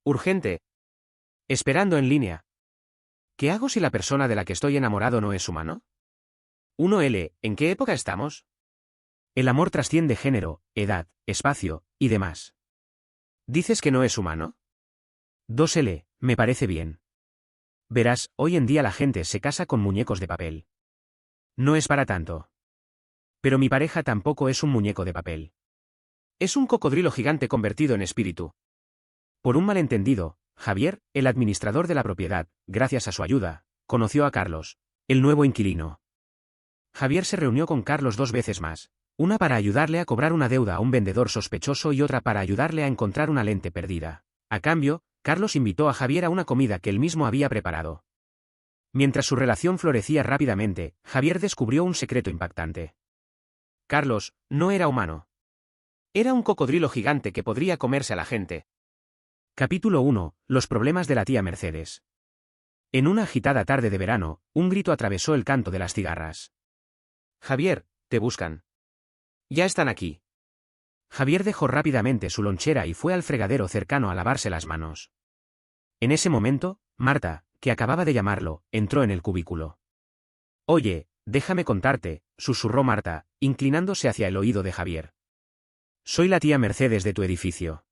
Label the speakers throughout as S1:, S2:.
S1: Urgente. Esperando en línea. ¿Qué hago si la persona de la que estoy enamorado no es humano? 1L. ¿En qué época estamos? El amor trasciende género, edad, espacio, y demás. ¿Dices que no es humano? 2L. Me parece bien. Verás, hoy en día la gente se casa con muñecos de papel. No es para tanto. Pero mi pareja tampoco es un muñeco de papel. Es un cocodrilo gigante convertido en espíritu. Por un malentendido, Javier, el administrador de la propiedad, gracias a su ayuda, conoció a Carlos, el nuevo inquilino. Javier se reunió con Carlos 2 veces más, una para ayudarle a cobrar una deuda a un vendedor sospechoso y otra para ayudarle a encontrar una lente perdida. A cambio, Carlos invitó a Javier a una comida que él mismo había preparado. Mientras su relación florecía rápidamente, Javier descubrió un secreto impactante. Carlos no era humano. Era un cocodrilo gigante que podría comerse a la gente. Capítulo 1. Los problemas de la tía Mercedes. En una agitada tarde de verano, un grito atravesó el canto de las cigarras. Javier, te buscan. Ya están aquí. Javier dejó rápidamente su lonchera y fue al fregadero cercano a lavarse las manos. En ese momento, Marta, que acababa de llamarlo, entró en el cubículo. Oye, déjame contarte, susurró Marta, inclinándose hacia el oído de Javier. Soy la tía Mercedes de tu edificio.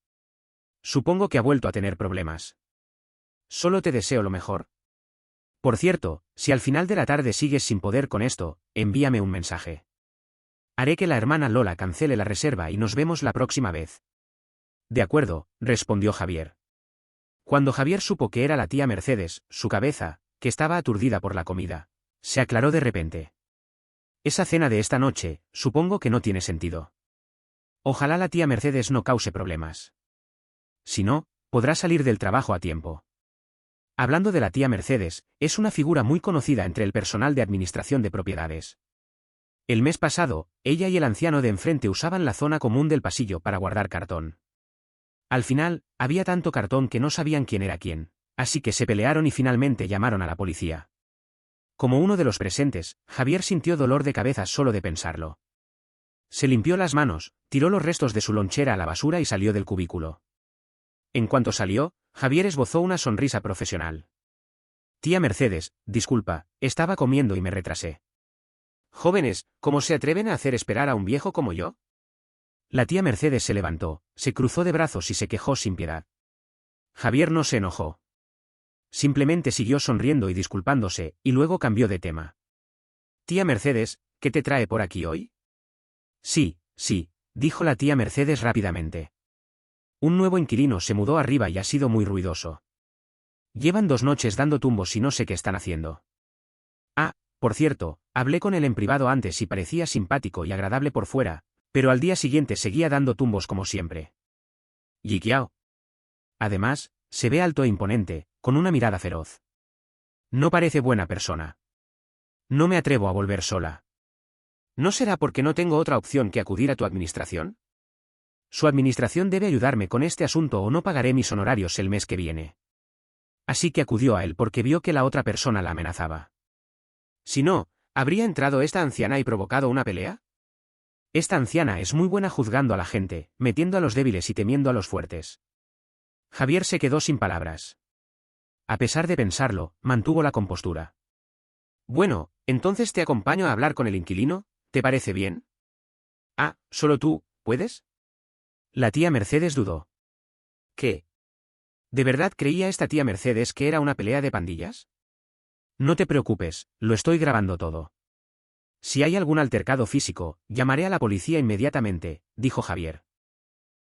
S1: Supongo que ha vuelto a tener problemas. Solo te deseo lo mejor. Por cierto, si al final de la tarde sigues sin poder con esto, envíame un mensaje. Haré que la hermana Lola cancele la reserva y nos vemos la próxima vez. De acuerdo, respondió Javier. Cuando Javier supo que era la tía Mercedes, su cabeza, que estaba aturdida por la comida, se aclaró de repente. Esa cena de esta noche, supongo que no tiene sentido. Ojalá la tía Mercedes no cause problemas. Si no, podrá salir del trabajo a tiempo. Hablando de la tía Mercedes, es una figura muy conocida entre el personal de administración de propiedades. El mes pasado, ella y el anciano de enfrente usaban la zona común del pasillo para guardar cartón. Al final, había tanto cartón que no sabían quién era quién, así que se pelearon y finalmente llamaron a la policía. Como uno de los presentes, Javier sintió dolor de cabeza solo de pensarlo. Se limpió las manos, tiró los restos de su lonchera a la basura y salió del cubículo. En cuanto salió, Javier esbozó una sonrisa profesional. Tía Mercedes, disculpa, estaba comiendo y me retrasé. Jóvenes, ¿cómo se atreven a hacer esperar a un viejo como yo? La tía Mercedes se levantó, se cruzó de brazos y se quejó sin piedad. Javier no se enojó. Simplemente siguió sonriendo y disculpándose, y luego cambió de tema. Tía Mercedes, ¿qué te trae por aquí hoy? Sí, dijo la tía Mercedes rápidamente. Un nuevo inquilino se mudó arriba y ha sido muy ruidoso. Llevan 2 noches dando tumbos y no sé qué están haciendo. Ah, por cierto, hablé con él en privado antes y parecía simpático y agradable por fuera, pero al día siguiente seguía dando tumbos como siempre. Yikiao. Además, se ve alto e imponente, con una mirada feroz. No parece buena persona. No me atrevo a volver sola. ¿No será porque no tengo otra opción que acudir a tu administración? Su administración debe ayudarme con este asunto o no pagaré mis honorarios el mes que viene. Así que acudió a él porque vio que la otra persona la amenazaba. Si no, ¿habría entrado esta anciana y provocado una pelea? Esta anciana es muy buena juzgando a la gente, metiendo a los débiles y temiendo a los fuertes. Javier se quedó sin palabras. A pesar de pensarlo, mantuvo la compostura. Bueno, entonces te acompaño a hablar con el inquilino, ¿te parece bien? Ah, ¿solo tú, puedes? La tía Mercedes dudó. ¿Qué? ¿De verdad creía esta tía Mercedes que era una pelea de pandillas? No te preocupes, lo estoy grabando todo. Si hay algún altercado físico, llamaré a la policía inmediatamente, dijo Javier.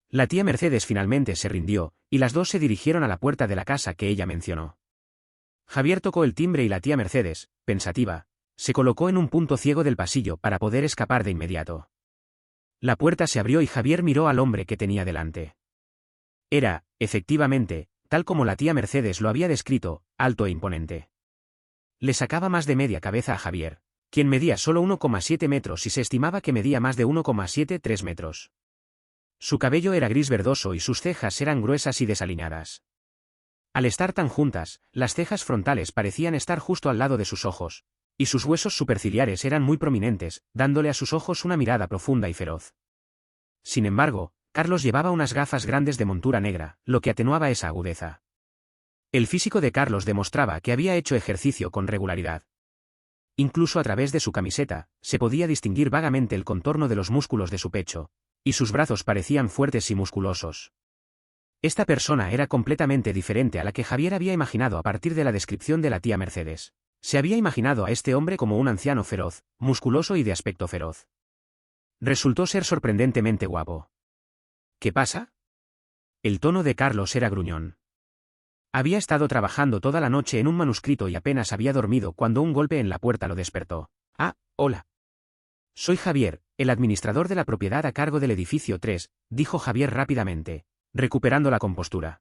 S1: La tía Mercedes finalmente se rindió, y las dos se dirigieron a la puerta de la casa que ella mencionó. Javier tocó el timbre y la tía Mercedes, pensativa, se colocó en un punto ciego del pasillo para poder escapar de inmediato. La puerta se abrió y Javier miró al hombre que tenía delante. Era, efectivamente, tal como la tía Mercedes lo había descrito, alto e imponente. Le sacaba más de media cabeza a Javier, quien medía solo 1,7 metros y se estimaba que medía más de 1,73 metros. Su cabello era gris verdoso y sus cejas eran gruesas y desalineadas. Al estar tan juntas, las cejas frontales parecían estar justo al lado de sus ojos, y sus huesos superciliares eran muy prominentes, dándole a sus ojos una mirada profunda y feroz. Sin embargo, Carlos llevaba unas gafas grandes de montura negra, lo que atenuaba esa agudeza. El físico de Carlos demostraba que había hecho ejercicio con regularidad. Incluso a través de su camiseta, se podía distinguir vagamente el contorno de los músculos de su pecho, y sus brazos parecían fuertes y musculosos. Esta persona era completamente diferente a la que Javier había imaginado a partir de la descripción de la tía Mercedes. Se había imaginado a este hombre como un anciano feroz, musculoso y de aspecto feroz. Resultó ser sorprendentemente guapo. ¿Qué pasa? El tono de Carlos era gruñón. Había estado trabajando toda la noche en un manuscrito y apenas había dormido cuando un golpe en la puerta lo despertó. Ah, hola. Soy Javier, el administrador de la propiedad a cargo del edificio 3, dijo Javier rápidamente, recuperando la compostura.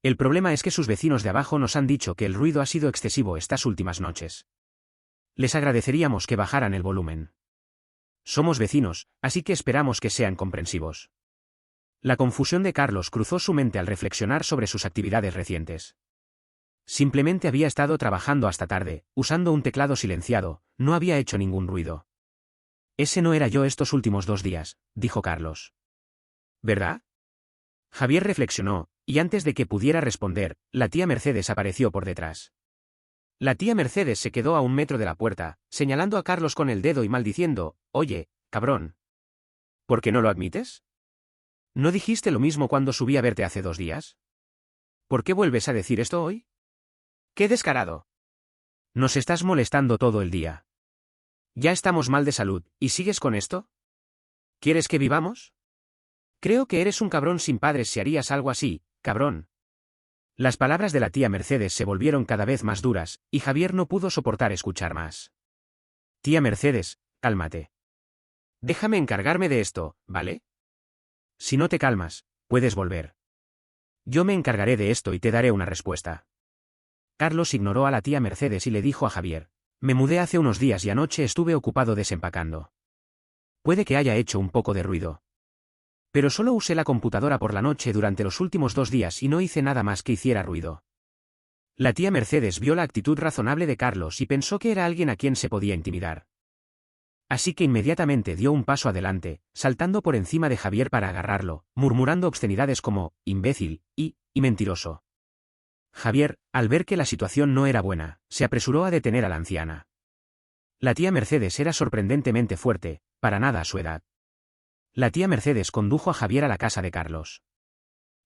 S1: El problema es que sus vecinos de abajo nos han dicho que el ruido ha sido excesivo estas últimas noches. Les agradeceríamos que bajaran el volumen. Somos vecinos, así que esperamos que sean comprensivos. La confusión de Carlos cruzó su mente al reflexionar sobre sus actividades recientes. Simplemente había estado trabajando hasta tarde, usando un teclado silenciado, no había hecho ningún ruido. Ese no era yo estos últimos 2 días, dijo Carlos. ¿Verdad? Javier reflexionó, y antes de que pudiera responder, la tía Mercedes apareció por detrás. La tía Mercedes se quedó a 1 metro de la puerta, señalando a Carlos con el dedo y maldiciendo, «Oye, cabrón. ¿Por qué no lo admites? ¿No dijiste lo mismo cuando subí a verte hace 2 días? ¿Por qué vuelves a decir esto hoy? ¡Qué descarado! Nos estás molestando todo el día. Ya estamos mal de salud, ¿y sigues con esto? ¿Quieres que vivamos? Creo que eres un cabrón sin padres si harías algo así, cabrón». Las palabras de la tía Mercedes se volvieron cada vez más duras, y Javier no pudo soportar escuchar más. Tía Mercedes, cálmate. Déjame encargarme de esto, ¿vale? Si no te calmas, puedes volver. Yo me encargaré de esto y te daré una respuesta. Carlos ignoró a la tía Mercedes y le dijo a Javier, me mudé hace unos días y anoche estuve ocupado desempacando. Puede que haya hecho un poco de ruido. Pero solo usé la computadora por la noche durante los últimos 2 días y no hice nada más que hiciera ruido. La tía Mercedes vio la actitud razonable de Carlos y pensó que era alguien a quien se podía intimidar. Así que inmediatamente dio un paso adelante, saltando por encima de Javier para agarrarlo, murmurando obscenidades como «imbécil» y «mentiroso». Javier, al ver que la situación no era buena, se apresuró a detener a la anciana. La tía Mercedes era sorprendentemente fuerte, para nada a su edad. La tía Mercedes condujo a Javier a la casa de Carlos.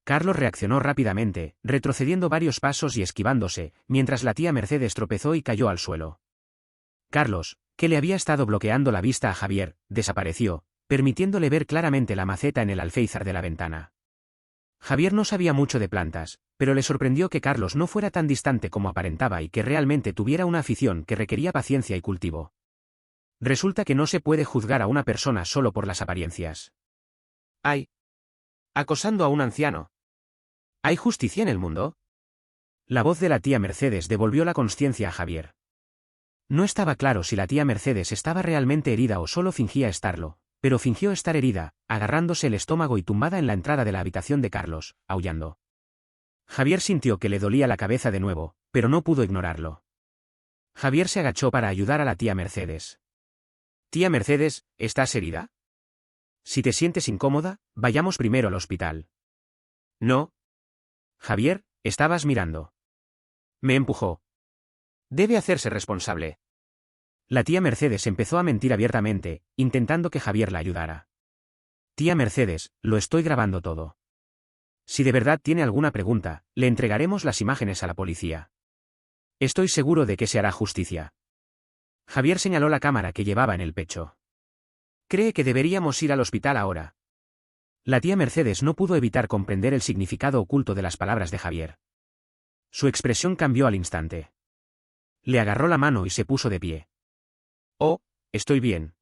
S1: Carlos reaccionó rápidamente, retrocediendo varios pasos y esquivándose, mientras la tía Mercedes tropezó y cayó al suelo. Carlos, que le había estado bloqueando la vista a Javier, desapareció, permitiéndole ver claramente la maceta en el alféizar de la ventana. Javier no sabía mucho de plantas, pero le sorprendió que Carlos no fuera tan distante como aparentaba y que realmente tuviera una afición que requería paciencia y cultivo. Resulta que no se puede juzgar a una persona solo por las apariencias. ¡Ay! Acosando a un anciano. ¿Hay justicia en el mundo? La voz de la tía Mercedes devolvió la consciencia a Javier. No estaba claro si la tía Mercedes estaba realmente herida o solo fingía estarlo, pero fingió estar herida, agarrándose el estómago y tumbada en la entrada de la habitación de Carlos, aullando. Javier sintió que le dolía la cabeza de nuevo, pero no pudo ignorarlo. Javier se agachó para ayudar a la tía Mercedes. Tía Mercedes, ¿estás herida? Si te sientes incómoda, vayamos primero al hospital. No. Javier, estabas mirando. Me empujó. Debe hacerse responsable. La tía Mercedes empezó a mentir abiertamente, intentando que Javier la ayudara. Tía Mercedes, lo estoy grabando todo. Si de verdad tiene alguna pregunta, le entregaremos las imágenes a la policía. Estoy seguro de que se hará justicia. Javier señaló la cámara que llevaba en el pecho. ¿Cree que deberíamos ir al hospital ahora? La tía Mercedes no pudo evitar comprender el significado oculto de las palabras de Javier. Su expresión cambió al instante. Le agarró la mano y se puso de pie. Oh, estoy bien.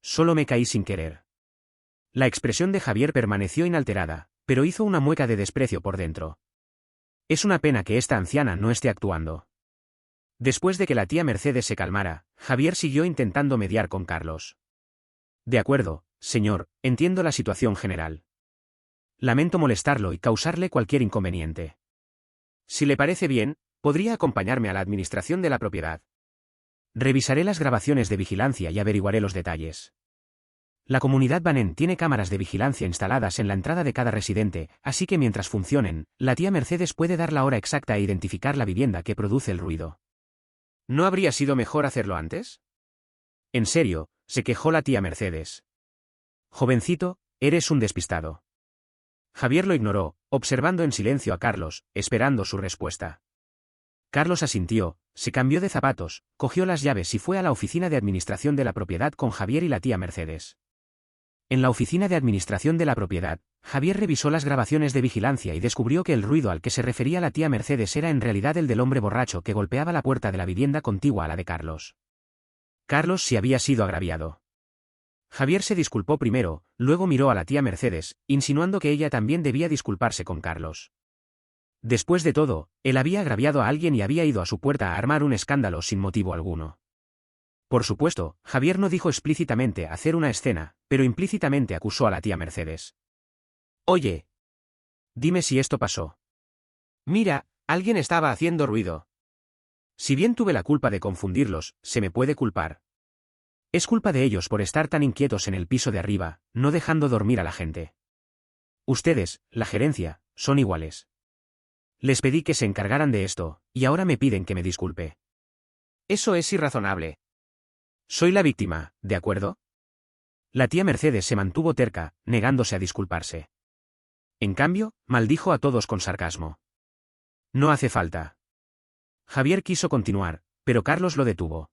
S1: Solo me caí sin querer. La expresión de Javier permaneció inalterada, pero hizo una mueca de desprecio por dentro. Es una pena que esta anciana no esté actuando. Después de que la tía Mercedes se calmara, Javier siguió intentando mediar con Carlos. De acuerdo, señor, entiendo la situación general. Lamento molestarlo y causarle cualquier inconveniente. Si le parece bien, podría acompañarme a la administración de la propiedad. Revisaré las grabaciones de vigilancia y averiguaré los detalles. La comunidad Banen tiene cámaras de vigilancia instaladas en la entrada de cada residente, así que mientras funcionen, la tía Mercedes puede dar la hora exacta e identificar la vivienda que produce el ruido. ¿No habría sido mejor hacerlo antes? En serio, se quejó la tía Mercedes. Jovencito, eres un despistado. Javier lo ignoró, observando en silencio a Carlos, esperando su respuesta. Carlos asintió, se cambió de zapatos, cogió las llaves y fue a la oficina de administración de la propiedad con Javier y la tía Mercedes. En la oficina de administración de la propiedad, Javier revisó las grabaciones de vigilancia y descubrió que el ruido al que se refería la tía Mercedes era en realidad el del hombre borracho que golpeaba la puerta de la vivienda contigua a la de Carlos. Carlos sí había sido agraviado. Javier se disculpó primero, luego miró a la tía Mercedes, insinuando que ella también debía disculparse con Carlos. Después de todo, él había agraviado a alguien y había ido a su puerta a armar un escándalo sin motivo alguno. Por supuesto, Javier no dijo explícitamente hacer una escena, pero implícitamente acusó a la tía Mercedes. Oye, dime si esto pasó. Mira, alguien estaba haciendo ruido. Si bien tuve la culpa de confundirlos, se me puede culpar. Es culpa de ellos por estar tan inquietos en el piso de arriba, no dejando dormir a la gente. Ustedes, la gerencia, son iguales. Les pedí que se encargaran de esto, y ahora me piden que me disculpe. Eso es irrazonable. Soy la víctima, ¿de acuerdo? La tía Mercedes se mantuvo terca, negándose a disculparse. En cambio, maldijo a todos con sarcasmo. No hace falta. Javier quiso continuar, pero Carlos lo detuvo.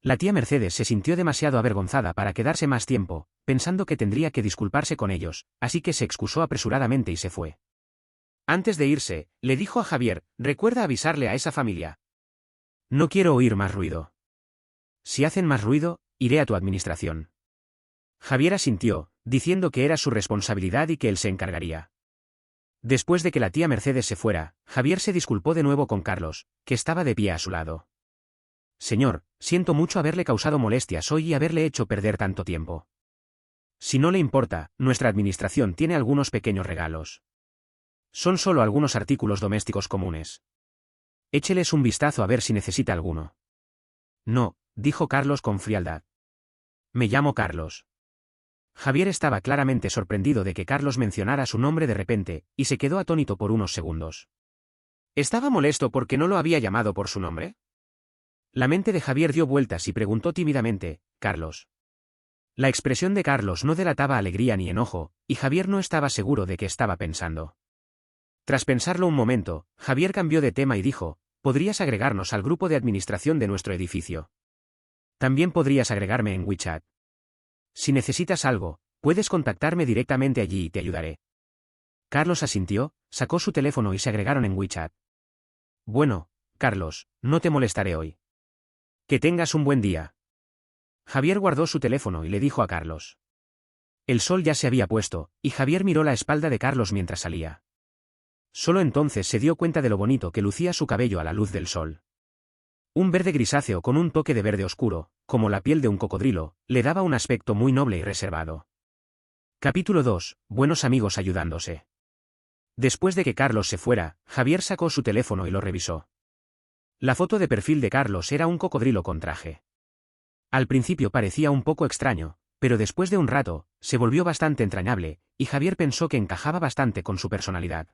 S1: La tía Mercedes se sintió demasiado avergonzada para quedarse más tiempo, pensando que tendría que disculparse con ellos, así que se excusó apresuradamente y se fue. Antes de irse, le dijo a Javier, recuerda avisarle a esa familia. No quiero oír más ruido. Si hacen más ruido, iré a tu administración. Javier asintió, diciendo que era su responsabilidad y que él se encargaría. Después de que la tía Mercedes se fuera, Javier se disculpó de nuevo con Carlos, que estaba de pie a su lado. Señor, siento mucho haberle causado molestias hoy y haberle hecho perder tanto tiempo. Si no le importa, nuestra administración tiene algunos pequeños regalos. Son solo algunos artículos domésticos comunes. Écheles un vistazo a ver si necesita alguno. No, dijo Carlos con frialdad. Me llamo Carlos. Javier estaba claramente sorprendido de que Carlos mencionara su nombre de repente, y se quedó atónito por unos segundos. ¿Estaba molesto porque no lo había llamado por su nombre? La mente de Javier dio vueltas y preguntó tímidamente, ¿Carlos? La expresión de Carlos no delataba alegría ni enojo, y Javier no estaba seguro de qué estaba pensando. Tras pensarlo un momento, Javier cambió de tema y dijo, ¿podrías agregarnos al grupo de administración de nuestro edificio? También podrías agregarme en WeChat. Si necesitas algo, puedes contactarme directamente allí y te ayudaré. Carlos asintió, sacó su teléfono y se agregaron en WeChat. Bueno, Carlos, no te molestaré hoy. Que tengas un buen día. Javier guardó su teléfono y le dijo a Carlos. El sol ya se había puesto, y Javier miró la espalda de Carlos mientras salía. Solo entonces se dio cuenta de lo bonito que lucía su cabello a la luz del sol. Un verde grisáceo con un toque de verde oscuro, como la piel de un cocodrilo, le daba un aspecto muy noble y reservado. Capítulo 2. Buenos amigos ayudándose. Después de que Carlos se fuera, Javier sacó su teléfono y lo revisó. La foto de perfil de Carlos era un cocodrilo con traje. Al principio parecía un poco extraño, pero después de un rato, se volvió bastante entrañable, y Javier pensó que encajaba bastante con su personalidad.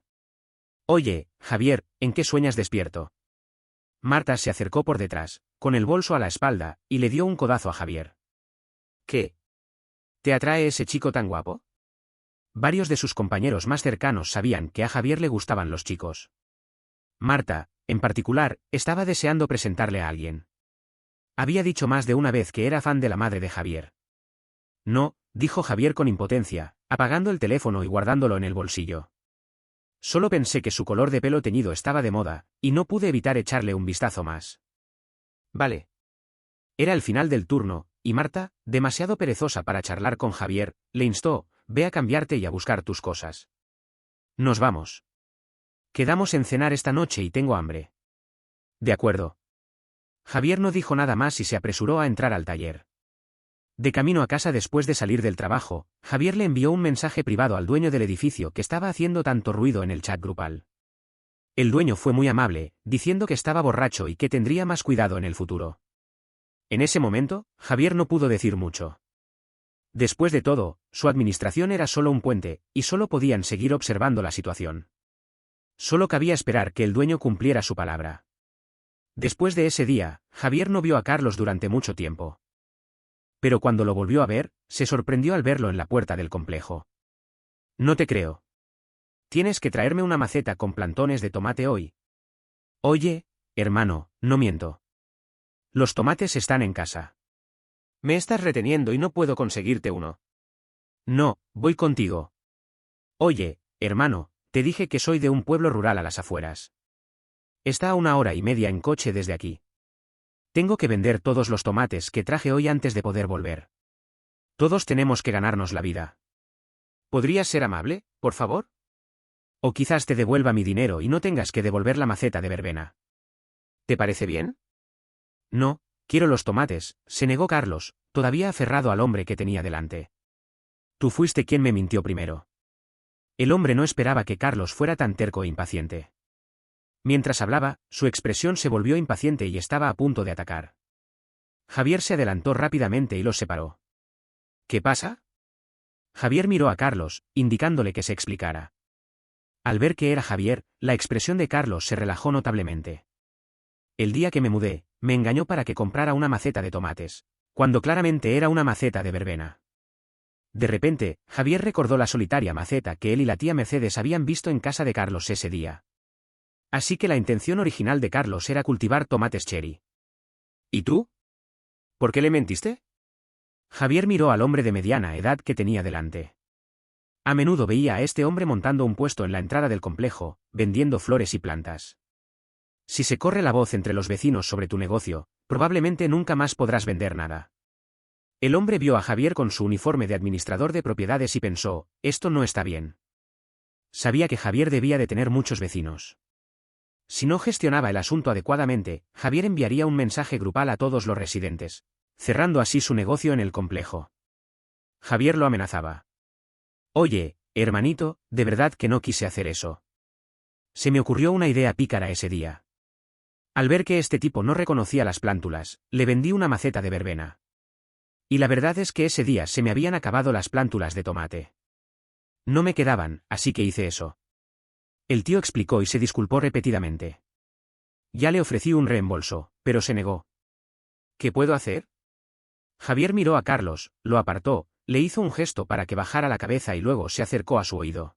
S1: Oye, Javier, ¿en qué sueñas despierto? Marta se acercó por detrás, con el bolso a la espalda, y le dio un codazo a Javier. ¿Qué? ¿Te atrae ese chico tan guapo? Varios de sus compañeros más cercanos sabían que a Javier le gustaban los chicos. Marta, en particular, estaba deseando presentarle a alguien. Había dicho más de una vez que era fan de la madre de Javier. No, dijo Javier con impotencia, apagando el teléfono y guardándolo en el bolsillo. Solo pensé que su color de pelo teñido estaba de moda, y no pude evitar echarle un vistazo más. Vale. Era el final del turno, y Marta, demasiado perezosa para charlar con Javier, le instó, ve a cambiarte y a buscar tus cosas. Nos vamos. Quedamos en cenar esta noche y tengo hambre. De acuerdo. Javier no dijo nada más y se apresuró a entrar al taller. De camino a casa después de salir del trabajo, Javier le envió un mensaje privado al dueño del edificio que estaba haciendo tanto ruido en el chat grupal. El dueño fue muy amable, diciendo que estaba borracho y que tendría más cuidado en el futuro. En ese momento, Javier no pudo decir mucho. Después de todo, su administración era solo un puente, y solo podían seguir observando la situación. Solo cabía esperar que el dueño cumpliera su palabra. Después de ese día, Javier no vio a Carlos durante mucho tiempo. Pero cuando lo volvió a ver, se sorprendió al verlo en la puerta del complejo. No te creo. Tienes que traerme una maceta con plantones de tomate hoy. Oye, hermano, no miento. Los tomates están en casa. Me estás reteniendo y no puedo conseguirte uno. No, voy contigo. Oye, hermano, te dije que soy de un pueblo rural a las afueras. Está a 1 hora y media en coche desde aquí. Tengo que vender todos los tomates que traje hoy antes de poder volver. Todos tenemos que ganarnos la vida. ¿Podrías ser amable, por favor? O quizás te devuelva mi dinero y no tengas que devolver la maceta de verbena. ¿Te parece bien? No, quiero los tomates, se negó Carlos, todavía aferrado al hombre que tenía delante. Tú fuiste quien me mintió primero. El hombre no esperaba que Carlos fuera tan terco e impaciente. Mientras hablaba, su expresión se volvió impaciente y estaba a punto de atacar. Javier se adelantó rápidamente y los separó. ¿Qué pasa? Javier miró a Carlos, indicándole que se explicara. Al ver que era Javier, la expresión de Carlos se relajó notablemente. El día que me mudé, me engañó para que comprara una maceta de tomates, cuando claramente era una maceta de verbena. De repente, Javier recordó la solitaria maceta que él y la tía Mercedes habían visto en casa de Carlos ese día. Así que la intención original de Carlos era cultivar tomates cherry. ¿Y tú? ¿Por qué le mentiste? Javier miró al hombre de mediana edad que tenía delante. A menudo veía a este hombre montando un puesto en la entrada del complejo, vendiendo flores y plantas. Si se corre la voz entre los vecinos sobre tu negocio, probablemente nunca más podrás vender nada. El hombre vio a Javier con su uniforme de administrador de propiedades y pensó, esto no está bien. Sabía que Javier debía de tener muchos vecinos. Si no gestionaba el asunto adecuadamente, Javier enviaría un mensaje grupal a todos los residentes, cerrando así su negocio en el complejo. Javier lo amenazaba. Oye, hermanito, de verdad que no quise hacer eso. Se me ocurrió una idea pícara ese día. Al ver que este tipo no reconocía las plántulas, le vendí una maceta de verbena. Y la verdad es que ese día se me habían acabado las plántulas de tomate. No me quedaban, así que hice eso. El tío explicó y se disculpó repetidamente. Ya le ofrecí un reembolso, pero se negó. ¿Qué puedo hacer? Javier miró a Carlos, lo apartó, le hizo un gesto para que bajara la cabeza y luego se acercó a su oído.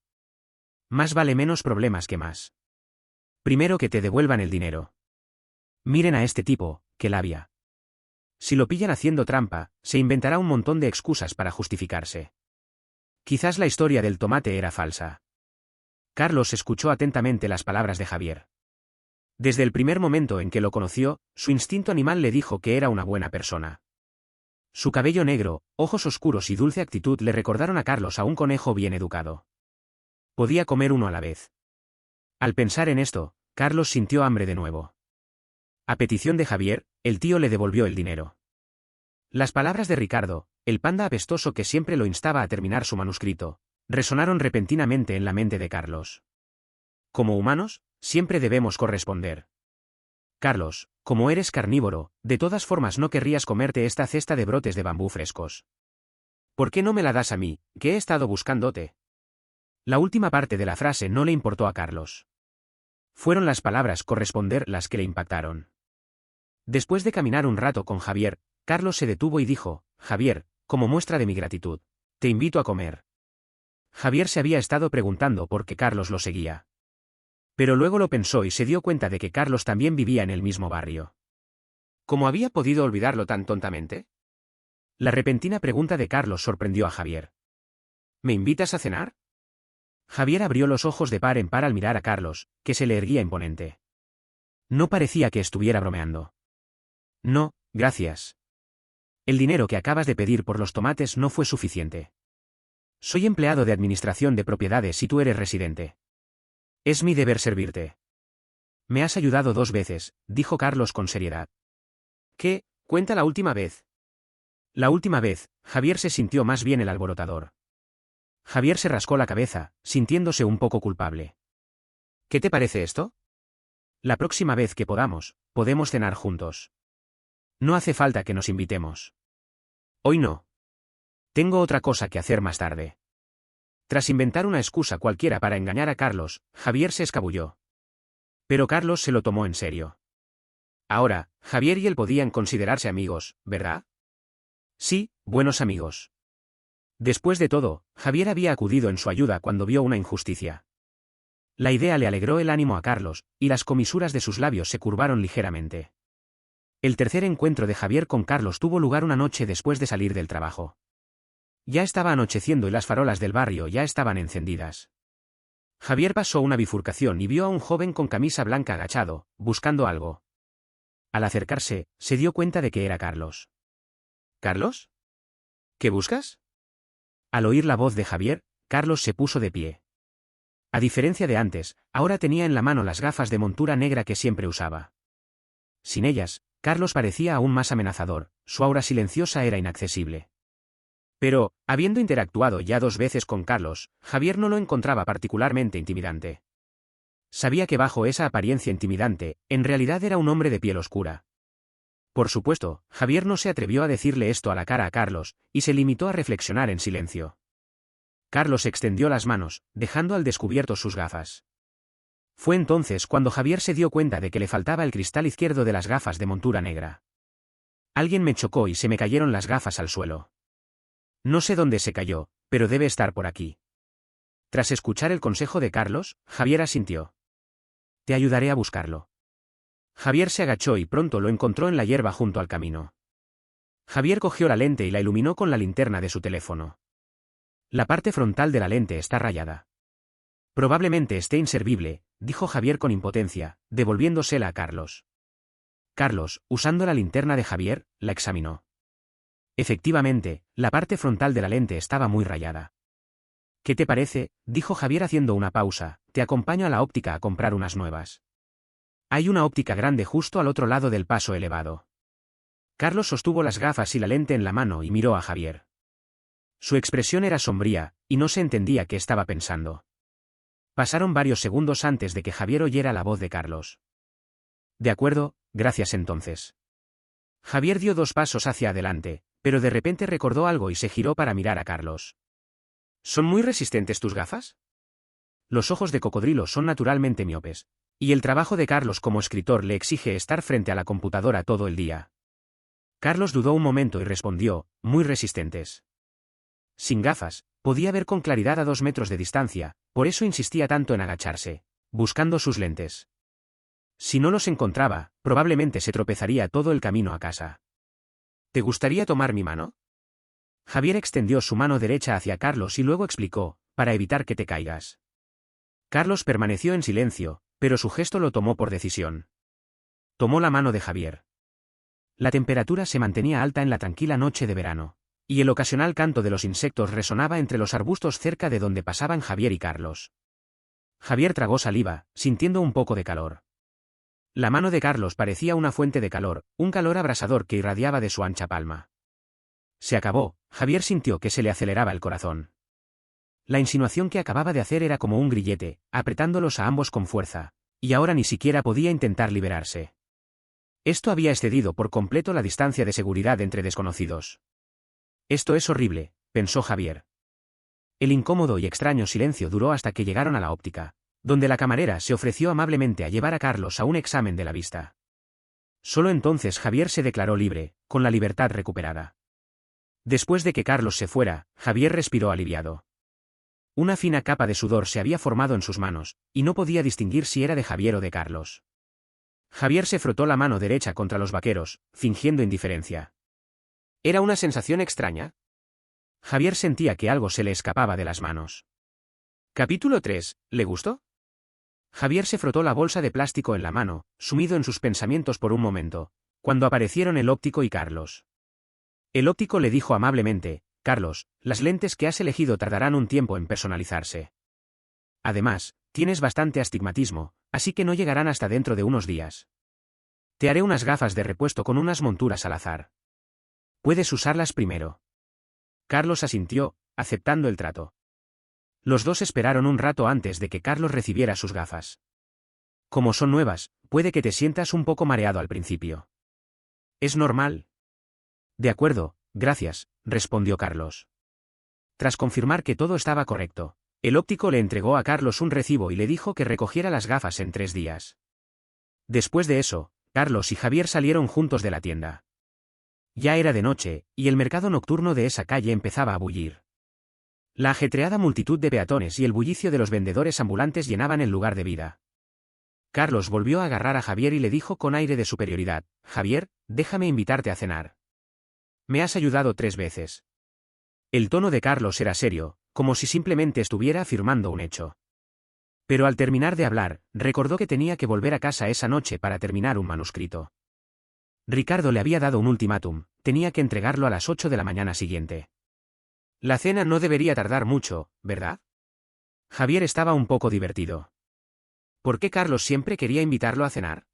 S1: Más vale menos problemas que más. Primero que te devuelvan el dinero. Miren a este tipo, qué labia. Si lo pillan haciendo trampa, se inventará un montón de excusas para justificarse. Quizás la historia del tomate era falsa. Carlos escuchó atentamente las palabras de Javier. Desde el primer momento en que lo conoció, su instinto animal le dijo que era una buena persona. Su cabello negro, ojos oscuros y dulce actitud le recordaron a Carlos a un conejo bien educado. Podía comer uno a la vez. Al pensar en esto, Carlos sintió hambre de nuevo. A petición de Javier, el tío le devolvió el dinero. Las palabras de Ricardo, el panda apestoso que siempre lo instaba a terminar su manuscrito, resonaron repentinamente en la mente de Carlos. Como humanos, siempre debemos corresponder. Carlos, como eres carnívoro, de todas formas no querrías comerte esta cesta de brotes de bambú frescos. ¿Por qué no me la das a mí, que he estado buscándote? La última parte de la frase no le importó a Carlos. Fueron las palabras corresponder las que le impactaron. Después de caminar un rato con Javier, Carlos se detuvo y dijo, Javier, como muestra de mi gratitud, te invito a comer. Javier se había estado preguntando por qué Carlos lo seguía. Pero luego lo pensó y se dio cuenta de que Carlos también vivía en el mismo barrio. ¿Cómo había podido olvidarlo tan tontamente? La repentina pregunta de Carlos sorprendió a Javier. ¿Me invitas a cenar? Javier abrió los ojos de par en par al mirar a Carlos, que se le erguía imponente. No parecía que estuviera bromeando. No, gracias. El dinero que acabas de pedir por los tomates no fue suficiente. Soy empleado de administración de propiedades y tú eres residente. Es mi deber servirte. Me has ayudado 2 veces, dijo Carlos con seriedad. ¿Qué? Cuenta la última vez. La última vez, Javier se sintió más bien el alborotador. Javier se rascó la cabeza, sintiéndose un poco culpable. ¿Qué te parece esto? La próxima vez que podamos, podemos cenar juntos. No hace falta que nos invitemos. Hoy no. Tengo otra cosa que hacer más tarde. Tras inventar una excusa cualquiera para engañar a Carlos, Javier se escabulló. Pero Carlos se lo tomó en serio. Ahora, Javier y él podían considerarse amigos, ¿verdad? Sí, buenos amigos. Después de todo, Javier había acudido en su ayuda cuando vio una injusticia. La idea le alegró el ánimo a Carlos, y las comisuras de sus labios se curvaron ligeramente. El tercer encuentro de Javier con Carlos tuvo lugar una noche después de salir del trabajo. Ya estaba anocheciendo y las farolas del barrio ya estaban encendidas. Javier pasó una bifurcación y vio a un joven con camisa blanca agachado, buscando algo. Al acercarse, se dio cuenta de que era Carlos. ¿Carlos? ¿Qué buscas? Al oír la voz de Javier, Carlos se puso de pie. A diferencia de antes, ahora tenía en la mano las gafas de montura negra que siempre usaba. Sin ellas, Carlos parecía aún más amenazador, su aura silenciosa era inaccesible. Pero, habiendo interactuado ya 2 veces con Carlos, Javier no lo encontraba particularmente intimidante. Sabía que bajo esa apariencia intimidante, en realidad era un hombre de piel oscura. Por supuesto, Javier no se atrevió a decirle esto a la cara a Carlos, y se limitó a reflexionar en silencio. Carlos extendió las manos, dejando al descubierto sus gafas. Fue entonces cuando Javier se dio cuenta de que le faltaba el cristal izquierdo de las gafas de montura negra. Alguien me chocó y se me cayeron las gafas al suelo. No sé dónde se cayó, pero debe estar por aquí. Tras escuchar el consejo de Carlos, Javier asintió. Te ayudaré a buscarlo. Javier se agachó y pronto lo encontró en la hierba junto al camino. Javier cogió la lente y la iluminó con la linterna de su teléfono. La parte frontal de la lente está rayada. Probablemente esté inservible, dijo Javier con impotencia, devolviéndosela a Carlos. Carlos, usando la linterna de Javier, la examinó. Efectivamente, la parte frontal de la lente estaba muy rayada. ¿Qué te parece?, dijo Javier haciendo una pausa, te acompaño a la óptica a comprar unas nuevas. Hay una óptica grande justo al otro lado del paso elevado. Carlos sostuvo las gafas y la lente en la mano y miró a Javier. Su expresión era sombría, y no se entendía qué estaba pensando. Pasaron varios segundos antes de que Javier oyera la voz de Carlos. De acuerdo, gracias entonces. Javier dio 2 pasos hacia adelante, pero de repente recordó algo y se giró para mirar a Carlos. ¿Son muy resistentes tus gafas? Los ojos de cocodrilo son naturalmente miopes, y el trabajo de Carlos como escritor le exige estar frente a la computadora todo el día. Carlos dudó un momento y respondió, muy resistentes. Sin gafas, podía ver con claridad a 2 metros de distancia, por eso insistía tanto en agacharse, buscando sus lentes. Si no los encontraba, probablemente se tropezaría todo el camino a casa. ¿Te gustaría tomar mi mano? Javier extendió su mano derecha hacia Carlos y luego explicó, para evitar que te caigas. Carlos permaneció en silencio, pero su gesto lo tomó por decisión. Tomó la mano de Javier. La temperatura se mantenía alta en la tranquila noche de verano, y el ocasional canto de los insectos resonaba entre los arbustos cerca de donde pasaban Javier y Carlos. Javier tragó saliva, sintiendo un poco de calor. La mano de Carlos parecía una fuente de calor, un calor abrasador que irradiaba de su ancha palma. Se acabó, Javier sintió que se le aceleraba el corazón. La insinuación que acababa de hacer era como un grillete, apretándolos a ambos con fuerza, y ahora ni siquiera podía intentar liberarse. Esto había excedido por completo la distancia de seguridad entre desconocidos. Esto es horrible, pensó Javier. El incómodo y extraño silencio duró hasta que llegaron a la óptica, donde la camarera se ofreció amablemente a llevar a Carlos a un examen de la vista. Solo entonces Javier se declaró libre, con la libertad recuperada. Después de que Carlos se fuera, Javier respiró aliviado. Una fina capa de sudor se había formado en sus manos, y no podía distinguir si era de Javier o de Carlos. Javier se frotó la mano derecha contra los vaqueros, fingiendo indiferencia. ¿Era una sensación extraña? Javier sentía que algo se le escapaba de las manos. Capítulo 3. ¿Le gustó? Javier se frotó la bolsa de plástico en la mano, sumido en sus pensamientos por un momento, cuando aparecieron el óptico y Carlos. El óptico le dijo amablemente, Carlos, las lentes que has elegido tardarán un tiempo en personalizarse. Además, tienes bastante astigmatismo, así que no llegarán hasta dentro de unos días. Te haré unas gafas de repuesto con unas monturas al azar. Puedes usarlas primero. Carlos asintió, aceptando el trato. Los dos esperaron un rato antes de que Carlos recibiera sus gafas. Como son nuevas, puede que te sientas un poco mareado al principio. ¿Es normal? De acuerdo, gracias, respondió Carlos. Tras confirmar que todo estaba correcto, el óptico le entregó a Carlos un recibo y le dijo que recogiera las gafas en 3 días. Después de eso, Carlos y Javier salieron juntos de la tienda. Ya era de noche, y el mercado nocturno de esa calle empezaba a bullir. La ajetreada multitud de peatones y el bullicio de los vendedores ambulantes llenaban el lugar de vida. Carlos volvió a agarrar a Javier y le dijo con aire de superioridad: «Javier, déjame invitarte a cenar. Me has ayudado 3 veces». El tono de Carlos era serio, como si simplemente estuviera afirmando un hecho. Pero al terminar de hablar, recordó que tenía que volver a casa esa noche para terminar un manuscrito. Ricardo le había dado un ultimátum, tenía que entregarlo a las 8 de la mañana siguiente. La cena no debería tardar mucho, ¿verdad? Javier estaba un poco divertido. ¿Por qué Carlos siempre quería invitarlo a cenar?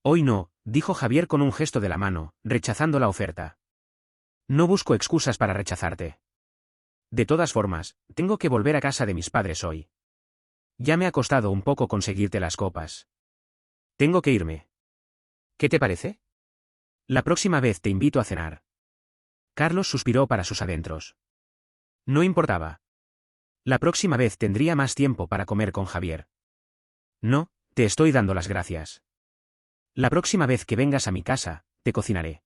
S1: Hoy no, dijo Javier con un gesto de la mano, rechazando la oferta. No busco excusas para rechazarte. De todas formas, tengo que volver a casa de mis padres hoy. Ya me ha costado un poco conseguirte las copas. Tengo que irme. ¿Qué te parece? La próxima vez te invito a cenar. Carlos suspiró para sus adentros. No importaba. La próxima vez tendría más tiempo para comer con Javier. No, te estoy dando las gracias. La próxima vez que vengas a mi casa, te cocinaré.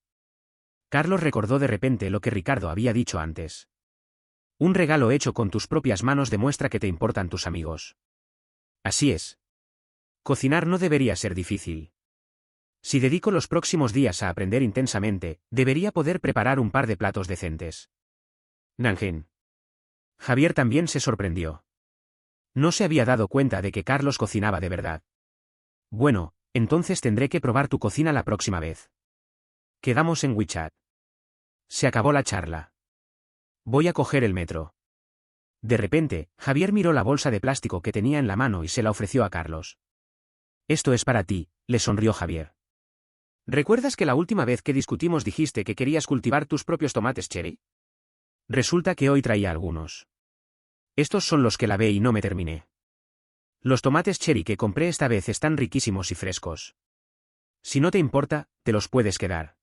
S1: Carlos recordó de repente lo que Ricardo había dicho antes. Un regalo hecho con tus propias manos demuestra que te importan tus amigos. Así es. Cocinar no debería ser difícil. Si dedico los próximos días a aprender intensamente, debería poder preparar un par de platos decentes. Nanjing. Javier también se sorprendió. No se había dado cuenta de que Carlos cocinaba de verdad. Bueno, entonces tendré que probar tu cocina la próxima vez. Quedamos en WeChat. Se acabó la charla. Voy a coger el metro. De repente, Javier miró la bolsa de plástico que tenía en la mano y se la ofreció a Carlos. Esto es para ti, le sonrió Javier. ¿Recuerdas que la última vez que discutimos dijiste que querías cultivar tus propios tomates cherry? Resulta que hoy traía algunos. Estos son los que lavé y no me terminé. Los tomates cherry que compré esta vez están riquísimos y frescos. Si no te importa, te los puedes quedar.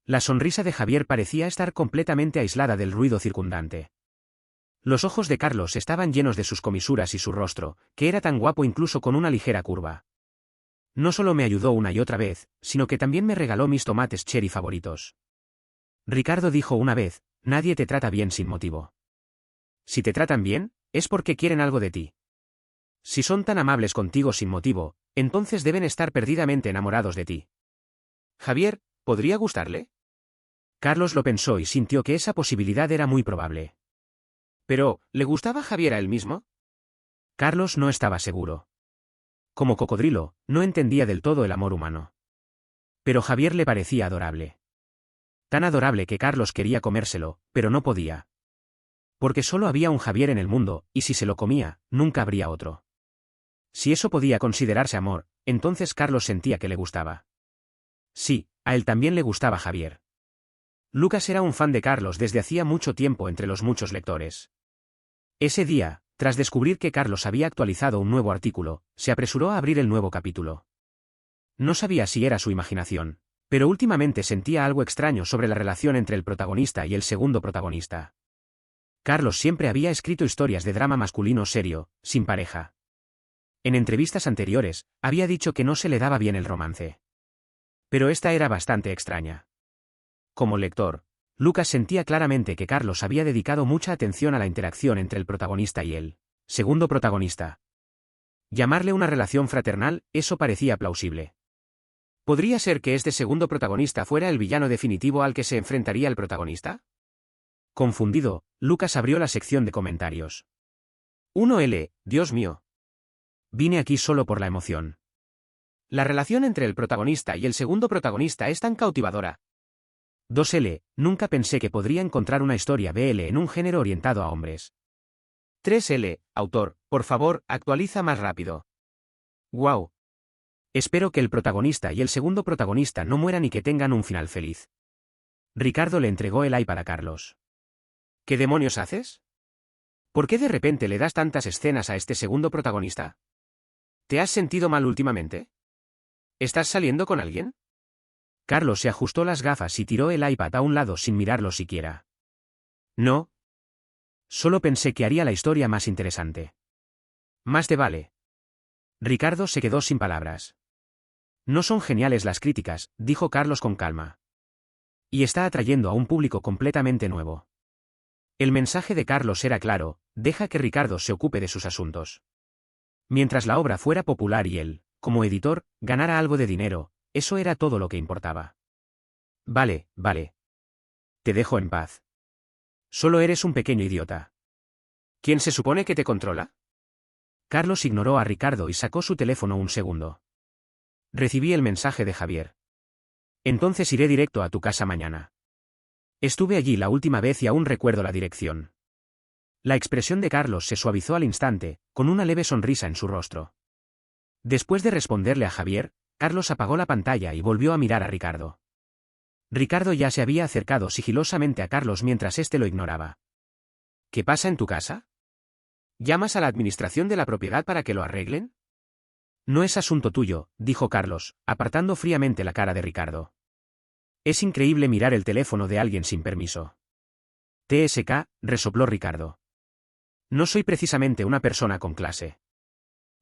S1: La sonrisa de Javier parecía estar completamente aislada del ruido circundante. Los ojos de Carlos estaban llenos de sus comisuras y su rostro, que era tan guapo incluso con una ligera curva. No solo me ayudó una y otra vez, sino que también me regaló mis tomates cherry favoritos. Ricardo dijo una vez: nadie te trata bien sin motivo. Si te tratan bien, es porque quieren algo de ti. Si son tan amables contigo sin motivo, entonces deben estar perdidamente enamorados de ti. Javier, ¿podría gustarle? Carlos lo pensó y sintió que esa posibilidad era muy probable. Pero, ¿le gustaba Javier a él mismo? Carlos no estaba seguro. Como cocodrilo, no entendía del todo el amor humano. Pero Javier le parecía adorable. Tan adorable que Carlos quería comérselo, pero no podía. Porque solo había un Javier en el mundo, y si se lo comía, nunca habría otro. Si eso podía considerarse amor, entonces Carlos sentía que le gustaba. Sí, a él también le gustaba Javier. Lucas era un fan de Carlos desde hacía mucho tiempo entre los muchos lectores. Ese día, tras descubrir que Carlos había actualizado un nuevo artículo, se apresuró a abrir el nuevo capítulo. No sabía si era su imaginación, pero últimamente sentía algo extraño sobre la relación entre el protagonista y el segundo protagonista. Carlos siempre había escrito historias de drama masculino serio, sin pareja. En entrevistas anteriores, había dicho que no se le daba bien el romance. Pero esta era bastante extraña. Como lector, Lucas sentía claramente que Carlos había dedicado mucha atención a la interacción entre el protagonista y el segundo protagonista. Llamarle una relación fraternal, eso parecía plausible. ¿Podría ser que este segundo protagonista fuera el villano definitivo al que se enfrentaría el protagonista? Confundido, Lucas abrió la sección de comentarios. 1L, Dios mío. Vine aquí solo por la emoción. La relación entre el protagonista y el segundo protagonista es tan cautivadora. 2L, nunca pensé que podría encontrar una historia BL en un género orientado a hombres. 3L, autor, por favor, actualiza más rápido. Wow. Espero que el protagonista y el segundo protagonista no mueran y que tengan un final feliz. Ricardo le entregó el iPad a Carlos. ¿Qué demonios haces? ¿Por qué de repente le das tantas escenas a este segundo protagonista? ¿Te has sentido mal últimamente? ¿Estás saliendo con alguien? Carlos se ajustó las gafas y tiró el iPad a un lado sin mirarlo siquiera. No. Solo pensé que haría la historia más interesante. Más te vale. Ricardo se quedó sin palabras. No son geniales las críticas, dijo Carlos con calma. Y está atrayendo a un público completamente nuevo. El mensaje de Carlos era claro: deja que Ricardo se ocupe de sus asuntos. Mientras la obra fuera popular y él, como editor, ganara algo de dinero, eso era todo lo que importaba. Vale, vale. Te dejo en paz. Solo eres un pequeño idiota. ¿Quién se supone que te controla? Carlos ignoró a Ricardo y sacó su teléfono un segundo. Recibí el mensaje de Javier. Entonces iré directo a tu casa mañana. Estuve allí la última vez y aún recuerdo la dirección. La expresión de Carlos se suavizó al instante, con una leve sonrisa en su rostro. Después de responderle a Javier, Carlos apagó la pantalla y volvió a mirar a Ricardo. Ricardo ya se había acercado sigilosamente a Carlos mientras éste lo ignoraba. ¿Qué pasa en tu casa? ¿Llamas a la administración de la propiedad para que lo arreglen? No es asunto tuyo, dijo Carlos, apartando fríamente la cara de Ricardo. Es increíble mirar el teléfono de alguien sin permiso. TSK, resopló Ricardo. No soy precisamente una persona con clase.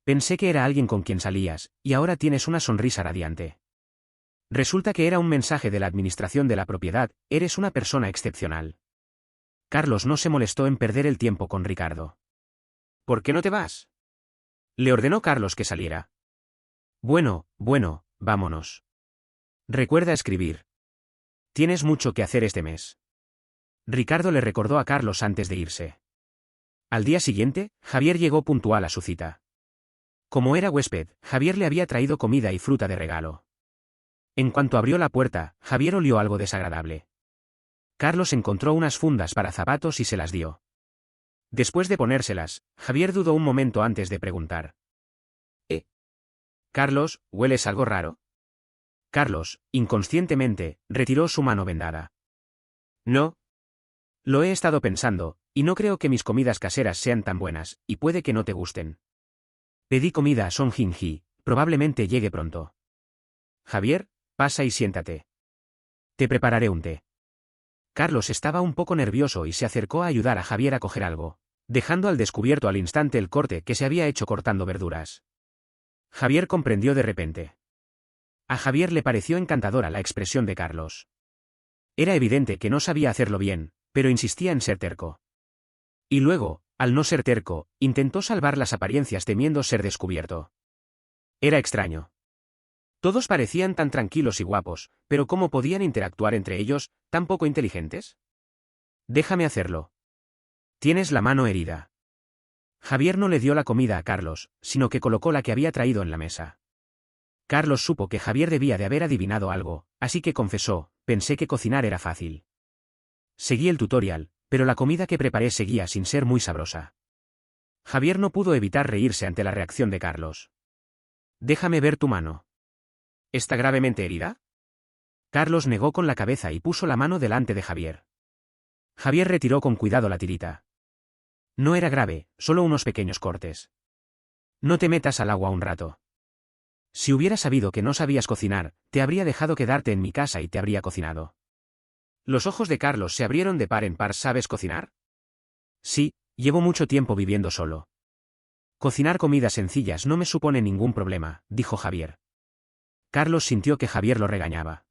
S1: Pensé que era alguien con quien salías, y ahora tienes una sonrisa radiante. Resulta que era un mensaje de la administración de la propiedad: eres una persona excepcional. Carlos no se molestó en perder el tiempo con Ricardo. ¿Por qué no te vas? Le ordenó Carlos que saliera. Bueno, vámonos. Recuerda escribir. Tienes mucho que hacer este mes. Ricardo le recordó a Carlos antes de irse. Al día siguiente, Javier llegó puntual a su cita. Como era huésped, Javier le había traído comida y fruta de regalo. En cuanto abrió la puerta, Javier olió algo desagradable. Carlos encontró unas fundas para zapatos y se las dio. Después de ponérselas, Javier dudó un momento antes de preguntar. Carlos, ¿hueles algo raro? Carlos, inconscientemente, retiró su mano vendada. No. Lo he estado pensando, y no creo que mis comidas caseras sean tan buenas, y puede que no te gusten. Pedí comida a Song Jin-hee, probablemente llegue pronto. Javier, pasa y siéntate. Te prepararé un té. Carlos estaba un poco nervioso y se acercó a ayudar a Javier a coger algo, dejando al descubierto al instante el corte que se había hecho cortando verduras. Javier comprendió de repente. A Javier le pareció encantadora la expresión de Carlos. Era evidente que no sabía hacerlo bien, pero insistía en ser terco. Y luego, al no ser terco, intentó salvar las apariencias temiendo ser descubierto. Era extraño. Todos parecían tan tranquilos y guapos, pero ¿cómo podían interactuar entre ellos, tan poco inteligentes? Déjame hacerlo. Tienes la mano herida. Javier no le dio la comida a Carlos, sino que colocó la que había traído en la mesa. Carlos supo que Javier debía de haber adivinado algo, así que confesó: pensé que cocinar era fácil. Seguí el tutorial, pero la comida que preparé seguía sin ser muy sabrosa. Javier no pudo evitar reírse ante la reacción de Carlos. Déjame ver tu mano. ¿Está gravemente herida? Carlos negó con la cabeza y puso la mano delante de Javier. Javier retiró con cuidado la tirita. No era grave, solo unos pequeños cortes. No te metas al agua un rato. Si hubiera sabido que no sabías cocinar, te habría dejado quedarte en mi casa y te habría cocinado. Los ojos de Carlos se abrieron de par en par. ¿Sabes cocinar? Sí, llevo mucho tiempo viviendo solo. Cocinar comidas sencillas no me supone ningún problema, dijo Javier. Carlos sintió que Javier lo regañaba.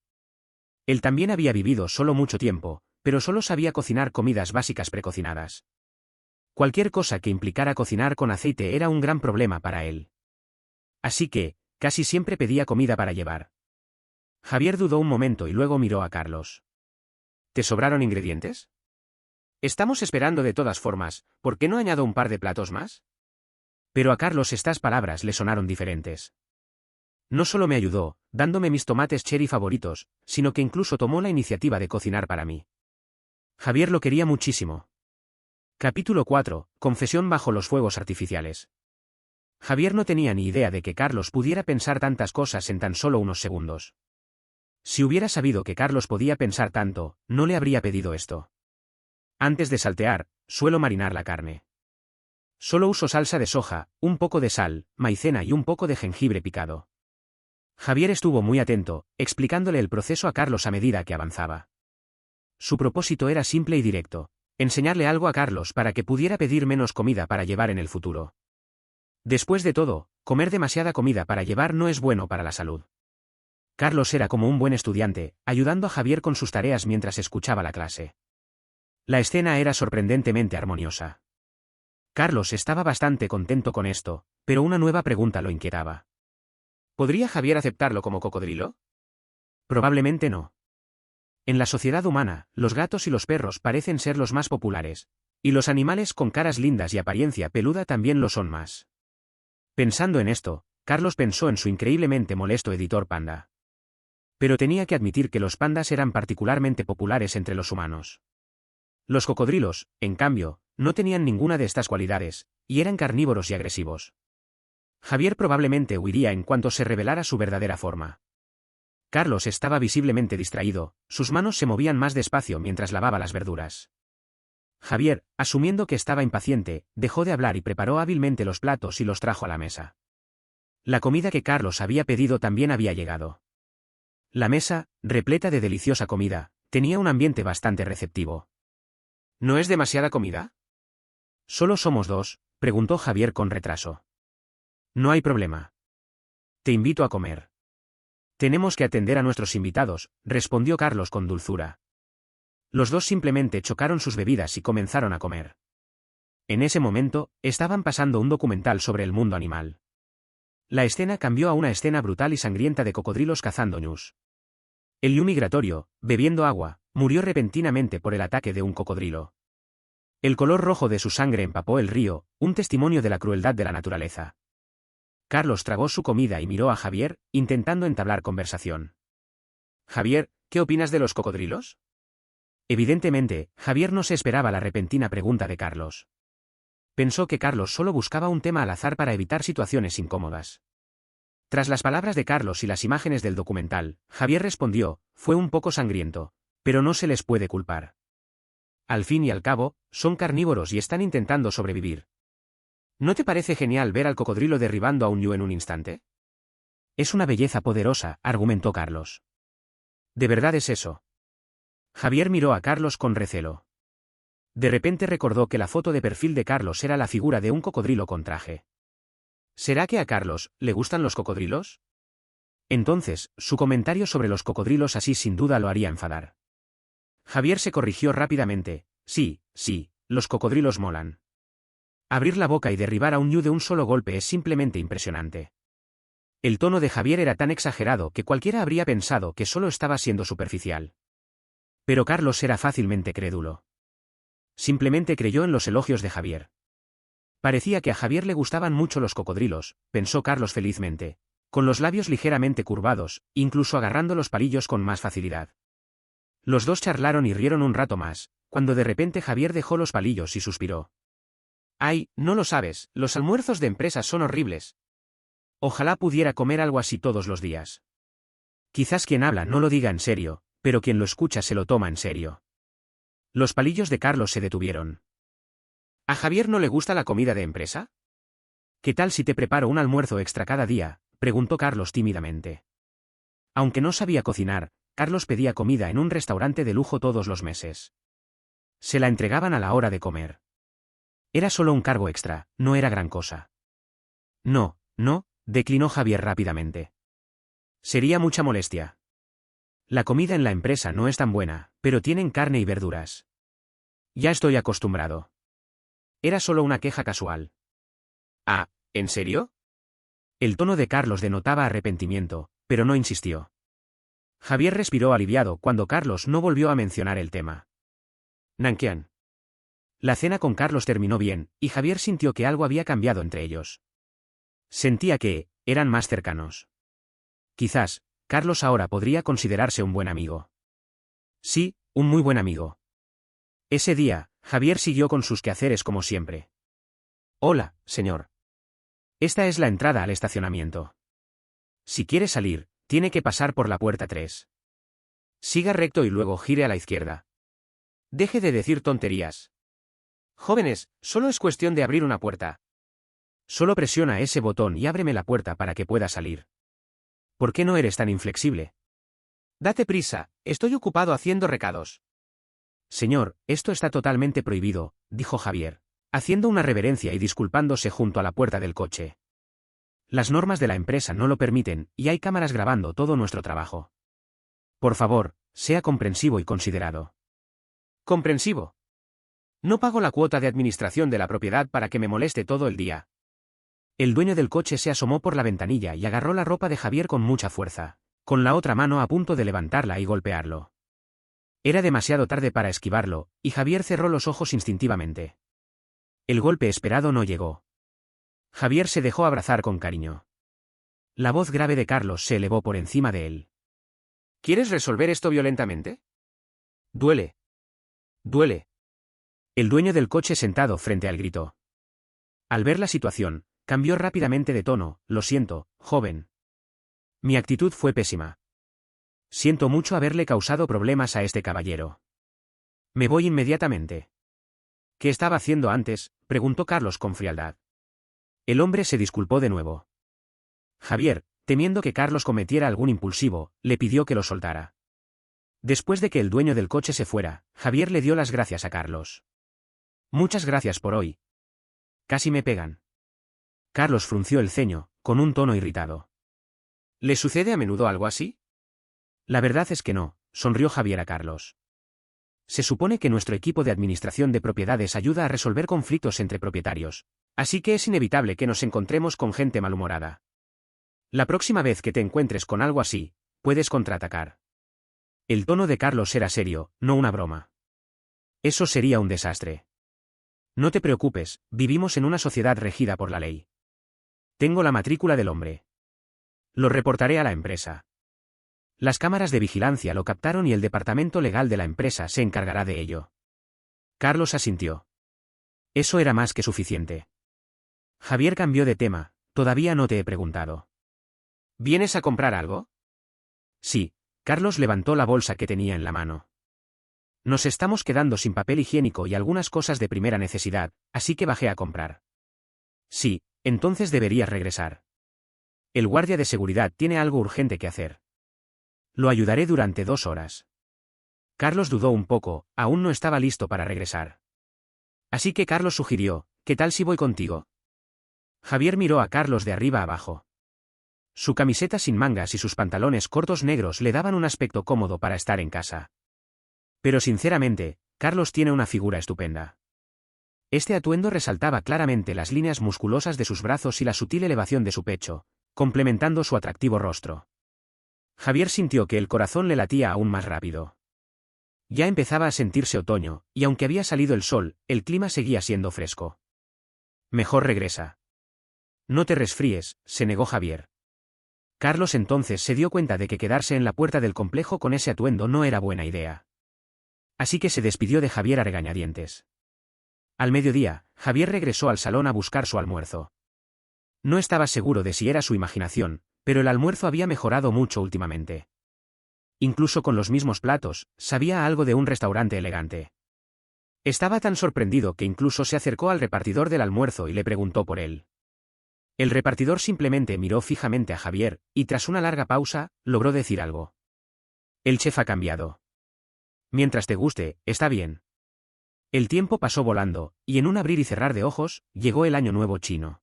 S1: Él también había vivido solo mucho tiempo, pero solo sabía cocinar comidas básicas precocinadas. Cualquier cosa que implicara cocinar con aceite era un gran problema para él. Así que, casi siempre pedía comida para llevar. Javier dudó un momento y luego miró a Carlos. ¿Te sobraron ingredientes? Estamos esperando de todas formas, ¿por qué no añado un par de platos más? Pero a Carlos estas palabras le sonaron diferentes. No solo me ayudó, dándome mis tomates cherry favoritos, sino que incluso tomó la iniciativa de cocinar para mí. Javier lo quería muchísimo. Capítulo 4. Confesión bajo los fuegos artificiales. Javier no tenía ni idea de que Carlos pudiera pensar tantas cosas en tan solo unos segundos. Si hubiera sabido que Carlos podía pensar tanto, no le habría pedido esto. Antes de saltear, suelo marinar la carne. Solo uso salsa de soja, un poco de sal, maicena y un poco de jengibre picado. Javier estuvo muy atento, explicándole el proceso a Carlos a medida que avanzaba. Su propósito era simple y directo: Enseñarle algo a Carlos para que pudiera pedir menos comida para llevar en el futuro. Después de todo, comer demasiada comida para llevar no es bueno para la salud. Carlos era como un buen estudiante, ayudando a Javier con sus tareas mientras escuchaba la clase. La escena era sorprendentemente armoniosa. Carlos estaba bastante contento con esto, pero una nueva pregunta lo inquietaba. ¿Podría Javier aceptarlo como cocodrilo? Probablemente no. En la sociedad humana, los gatos y los perros parecen ser los más populares, y los animales con caras lindas y apariencia peluda también lo son más. Pensando en esto, Carlos pensó en su increíblemente molesto editor panda. Pero tenía que admitir que los pandas eran particularmente populares entre los humanos. Los cocodrilos, en cambio, no tenían ninguna de estas cualidades, y eran carnívoros y agresivos. Javier probablemente huiría en cuanto se revelara su verdadera forma. Carlos estaba visiblemente distraído, sus manos se movían más despacio mientras lavaba las verduras. Javier, asumiendo que estaba impaciente, dejó de hablar y preparó hábilmente los platos y los trajo a la mesa. La comida que Carlos había pedido también había llegado. La mesa, repleta de deliciosa comida, tenía un ambiente bastante receptivo. ¿No es demasiada comida? ¿Solo somos dos?, preguntó Javier con retraso. No hay problema. Te invito a comer. Tenemos que atender a nuestros invitados, respondió Carlos con dulzura. Los dos simplemente chocaron sus bebidas y comenzaron a comer. En ese momento, estaban pasando un documental sobre el mundo animal. La escena cambió a una escena brutal y sangrienta de cocodrilos cazando ñus. El ñu migratorio, bebiendo agua, murió repentinamente por el ataque de un cocodrilo. El color rojo de su sangre empapó el río, un testimonio de la crueldad de la naturaleza. Carlos tragó su comida y miró a Javier, intentando entablar conversación. Javier, ¿qué opinas de los cocodrilos? Evidentemente, Javier no se esperaba la repentina pregunta de Carlos. Pensó que Carlos solo buscaba un tema al azar para evitar situaciones incómodas. Tras las palabras de Carlos y las imágenes del documental, Javier respondió, fue un poco sangriento, pero no se les puede culpar. Al fin y al cabo, son carnívoros y están intentando sobrevivir. ¿No te parece genial ver al cocodrilo derribando a un ñu en un instante? Es una belleza poderosa, argumentó Carlos. ¿De verdad es eso? Javier miró a Carlos con recelo. De repente recordó que la foto de perfil de Carlos era la figura de un cocodrilo con traje. ¿Será que a Carlos le gustan los cocodrilos? Entonces, su comentario sobre los cocodrilos así sin duda lo haría enfadar. Javier se corrigió rápidamente, sí, los cocodrilos molan. Abrir la boca y derribar a un ñu de un solo golpe es simplemente impresionante. El tono de Javier era tan exagerado que cualquiera habría pensado que solo estaba siendo superficial. Pero Carlos era fácilmente crédulo. Simplemente creyó en los elogios de Javier. Parecía que a Javier le gustaban mucho los cocodrilos, pensó Carlos felizmente, con los labios ligeramente curvados, incluso agarrando los palillos con más facilidad. Los dos charlaron y rieron un rato más, cuando de repente Javier dejó los palillos y suspiró. Ay, no lo sabes, los almuerzos de empresa son horribles. Ojalá pudiera comer algo así todos los días. Quizás quien habla no lo diga en serio, pero quien lo escucha se lo toma en serio. Los palillos de Carlos se detuvieron. ¿A Javier no le gusta la comida de empresa? ¿Qué tal si te preparo un almuerzo extra cada día?, preguntó Carlos tímidamente. Aunque no sabía cocinar, Carlos pedía comida en un restaurante de lujo todos los meses. Se la entregaban a la hora de comer. Era solo un cargo extra, no era gran cosa. No, declinó Javier rápidamente. Sería mucha molestia. La comida en la empresa no es tan buena, pero tienen carne y verduras. Ya estoy acostumbrado. Era solo una queja casual. Ah, ¿en serio? El tono de Carlos denotaba arrepentimiento, pero no insistió. Javier respiró aliviado cuando Carlos no volvió a mencionar el tema. Nankian. La cena con Carlos terminó bien, y Javier sintió que algo había cambiado entre ellos. Sentía que eran más cercanos. Quizás, Carlos ahora podría considerarse un buen amigo. Sí, un muy buen amigo. Ese día, Javier siguió con sus quehaceres como siempre. Hola, señor. Esta es la entrada al estacionamiento. Si quiere salir, tiene que pasar por la puerta 3. Siga recto y luego gire a la izquierda. Deje de decir tonterías. Jóvenes, solo es cuestión de abrir una puerta. Solo presiona ese botón y ábreme la puerta para que pueda salir. ¿Por qué no eres tan inflexible? Date prisa, estoy ocupado haciendo recados. Señor, esto está totalmente prohibido, dijo Javier, haciendo una reverencia y disculpándose junto a la puerta del coche. Las normas de la empresa no lo permiten, y hay cámaras grabando todo nuestro trabajo. Por favor, sea comprensivo y considerado. ¿Comprensivo? No pago la cuota de administración de la propiedad para que me moleste todo el día. El dueño del coche se asomó por la ventanilla y agarró la ropa de Javier con mucha fuerza, con la otra mano a punto de levantarla y golpearlo. Era demasiado tarde para esquivarlo, y Javier cerró los ojos instintivamente. El golpe esperado no llegó. Javier se dejó abrazar con cariño. La voz grave de Carlos se elevó por encima de él. ¿Quieres resolver esto violentamente? Duele. Duele. El dueño del coche sentado frente al gritó. Al ver la situación, cambió rápidamente de tono. Lo siento, joven. Mi actitud fue pésima. Siento mucho haberle causado problemas a este caballero. Me voy inmediatamente. ¿Qué estaba haciendo antes?, preguntó Carlos con frialdad. El hombre se disculpó de nuevo. Javier, temiendo que Carlos cometiera algún impulsivo, le pidió que lo soltara. Después de que el dueño del coche se fuera, Javier le dio las gracias a Carlos. Muchas gracias por hoy. Casi me pegan. Carlos frunció el ceño, con un tono irritado. ¿Le sucede a menudo algo así? La verdad es que no, sonrió Javier a Carlos. Se supone que nuestro equipo de administración de propiedades ayuda a resolver conflictos entre propietarios, así que es inevitable que nos encontremos con gente malhumorada. La próxima vez que te encuentres con algo así, puedes contraatacar. El tono de Carlos era serio, no una broma. Eso sería un desastre. No te preocupes, vivimos en una sociedad regida por la ley. Tengo la matrícula del hombre. Lo reportaré a la empresa. Las cámaras de vigilancia lo captaron y el departamento legal de la empresa se encargará de ello. Carlos asintió. Eso era más que suficiente. Javier cambió de tema. Todavía no te he preguntado. ¿Vienes a comprar algo? Sí, Carlos levantó la bolsa que tenía en la mano. Nos estamos quedando sin papel higiénico y algunas cosas de primera necesidad, así que bajé a comprar. Sí, entonces deberías regresar. El guardia de seguridad tiene algo urgente que hacer. Lo ayudaré durante 2 horas. Carlos dudó un poco, aún no estaba listo para regresar. Así que Carlos sugirió, ¿qué tal si voy contigo? Javier miró a Carlos de arriba abajo. Su camiseta sin mangas y sus pantalones cortos negros le daban un aspecto cómodo para estar en casa. Pero sinceramente, Carlos tiene una figura estupenda. Este atuendo resaltaba claramente las líneas musculosas de sus brazos y la sutil elevación de su pecho, complementando su atractivo rostro. Javier sintió que el corazón le latía aún más rápido. Ya empezaba a sentirse otoño, y aunque había salido el sol, el clima seguía siendo fresco. Mejor regresa. No te resfríes, se negó Javier. Carlos entonces se dio cuenta de que quedarse en la puerta del complejo con ese atuendo no era buena idea. Así que se despidió de Javier a regañadientes. Al mediodía, Javier regresó al salón a buscar su almuerzo. No estaba seguro de si era su imaginación, pero el almuerzo había mejorado mucho últimamente. Incluso con los mismos platos, sabía algo de un restaurante elegante. Estaba tan sorprendido que incluso se acercó al repartidor del almuerzo y le preguntó por él. El repartidor simplemente miró fijamente a Javier, y tras una larga pausa, logró decir algo. El chef ha cambiado. Mientras te guste, está bien. El tiempo pasó volando, y en un abrir y cerrar de ojos, llegó el Año Nuevo chino.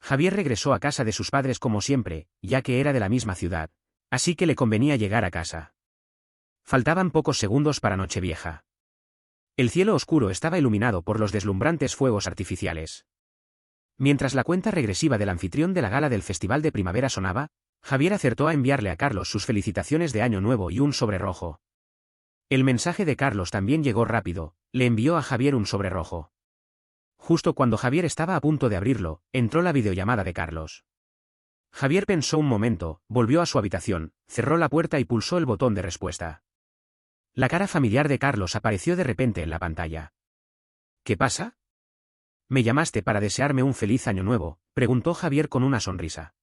S1: Javier regresó a casa de sus padres como siempre, ya que era de la misma ciudad, así que le convenía llegar a casa. Faltaban pocos segundos para Nochevieja. El cielo oscuro estaba iluminado por los deslumbrantes fuegos artificiales. Mientras la cuenta regresiva del anfitrión de la gala del Festival de Primavera sonaba, Javier acertó a enviarle a Carlos sus felicitaciones de Año Nuevo y un sobre rojo. El mensaje de Carlos también llegó rápido, le envió a Javier un sobre rojo. Justo cuando Javier estaba a punto de abrirlo, entró la videollamada de Carlos. Javier pensó un momento, volvió a su habitación, cerró la puerta y pulsó el botón de respuesta. La cara familiar de Carlos apareció de repente en la pantalla. ¿Qué pasa? ¿Me llamaste para desearme un feliz año nuevo?, preguntó Javier con una sonrisa.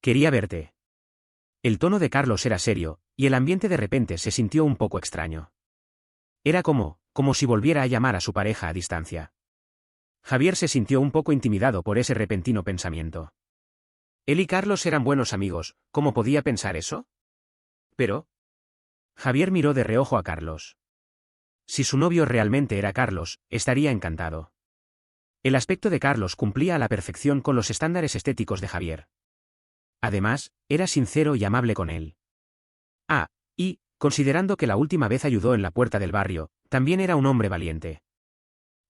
S1: Quería verte. El tono de Carlos era serio, y el ambiente de repente se sintió un poco extraño. Era como si volviera a llamar a su pareja a distancia. Javier se sintió un poco intimidado por ese repentino pensamiento. Él y Carlos eran buenos amigos, ¿cómo podía pensar eso? Pero... Javier miró de reojo a Carlos. Si su novio realmente era Carlos, estaría encantado. El aspecto de Carlos cumplía a la perfección con los estándares estéticos de Javier. Además, era sincero y amable con él. Y, considerando que la última vez ayudó en la puerta del barrio, también era un hombre valiente.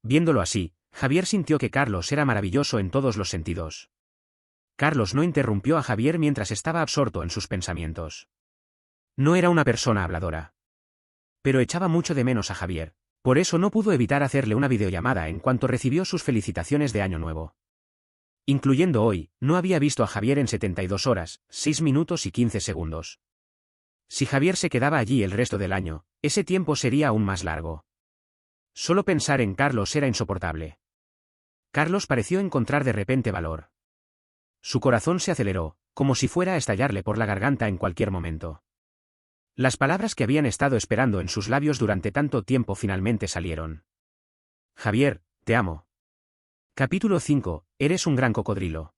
S1: Viéndolo así, Javier sintió que Carlos era maravilloso en todos los sentidos. Carlos no interrumpió a Javier mientras estaba absorto en sus pensamientos. No era una persona habladora. Pero echaba mucho de menos a Javier, por eso no pudo evitar hacerle una videollamada en cuanto recibió sus felicitaciones de Año Nuevo. Incluyendo hoy, no había visto a Javier en 72 horas, 6 minutos y 15 segundos. Si Javier se quedaba allí el resto del año, ese tiempo sería aún más largo. Solo pensar en Carlos era insoportable. Carlos pareció encontrar de repente valor. Su corazón se aceleró, como si fuera a estallarle por la garganta en cualquier momento. Las palabras que habían estado esperando en sus labios durante tanto tiempo finalmente salieron. Javier, te amo. Capítulo 5. Eres un gran cocodrilo.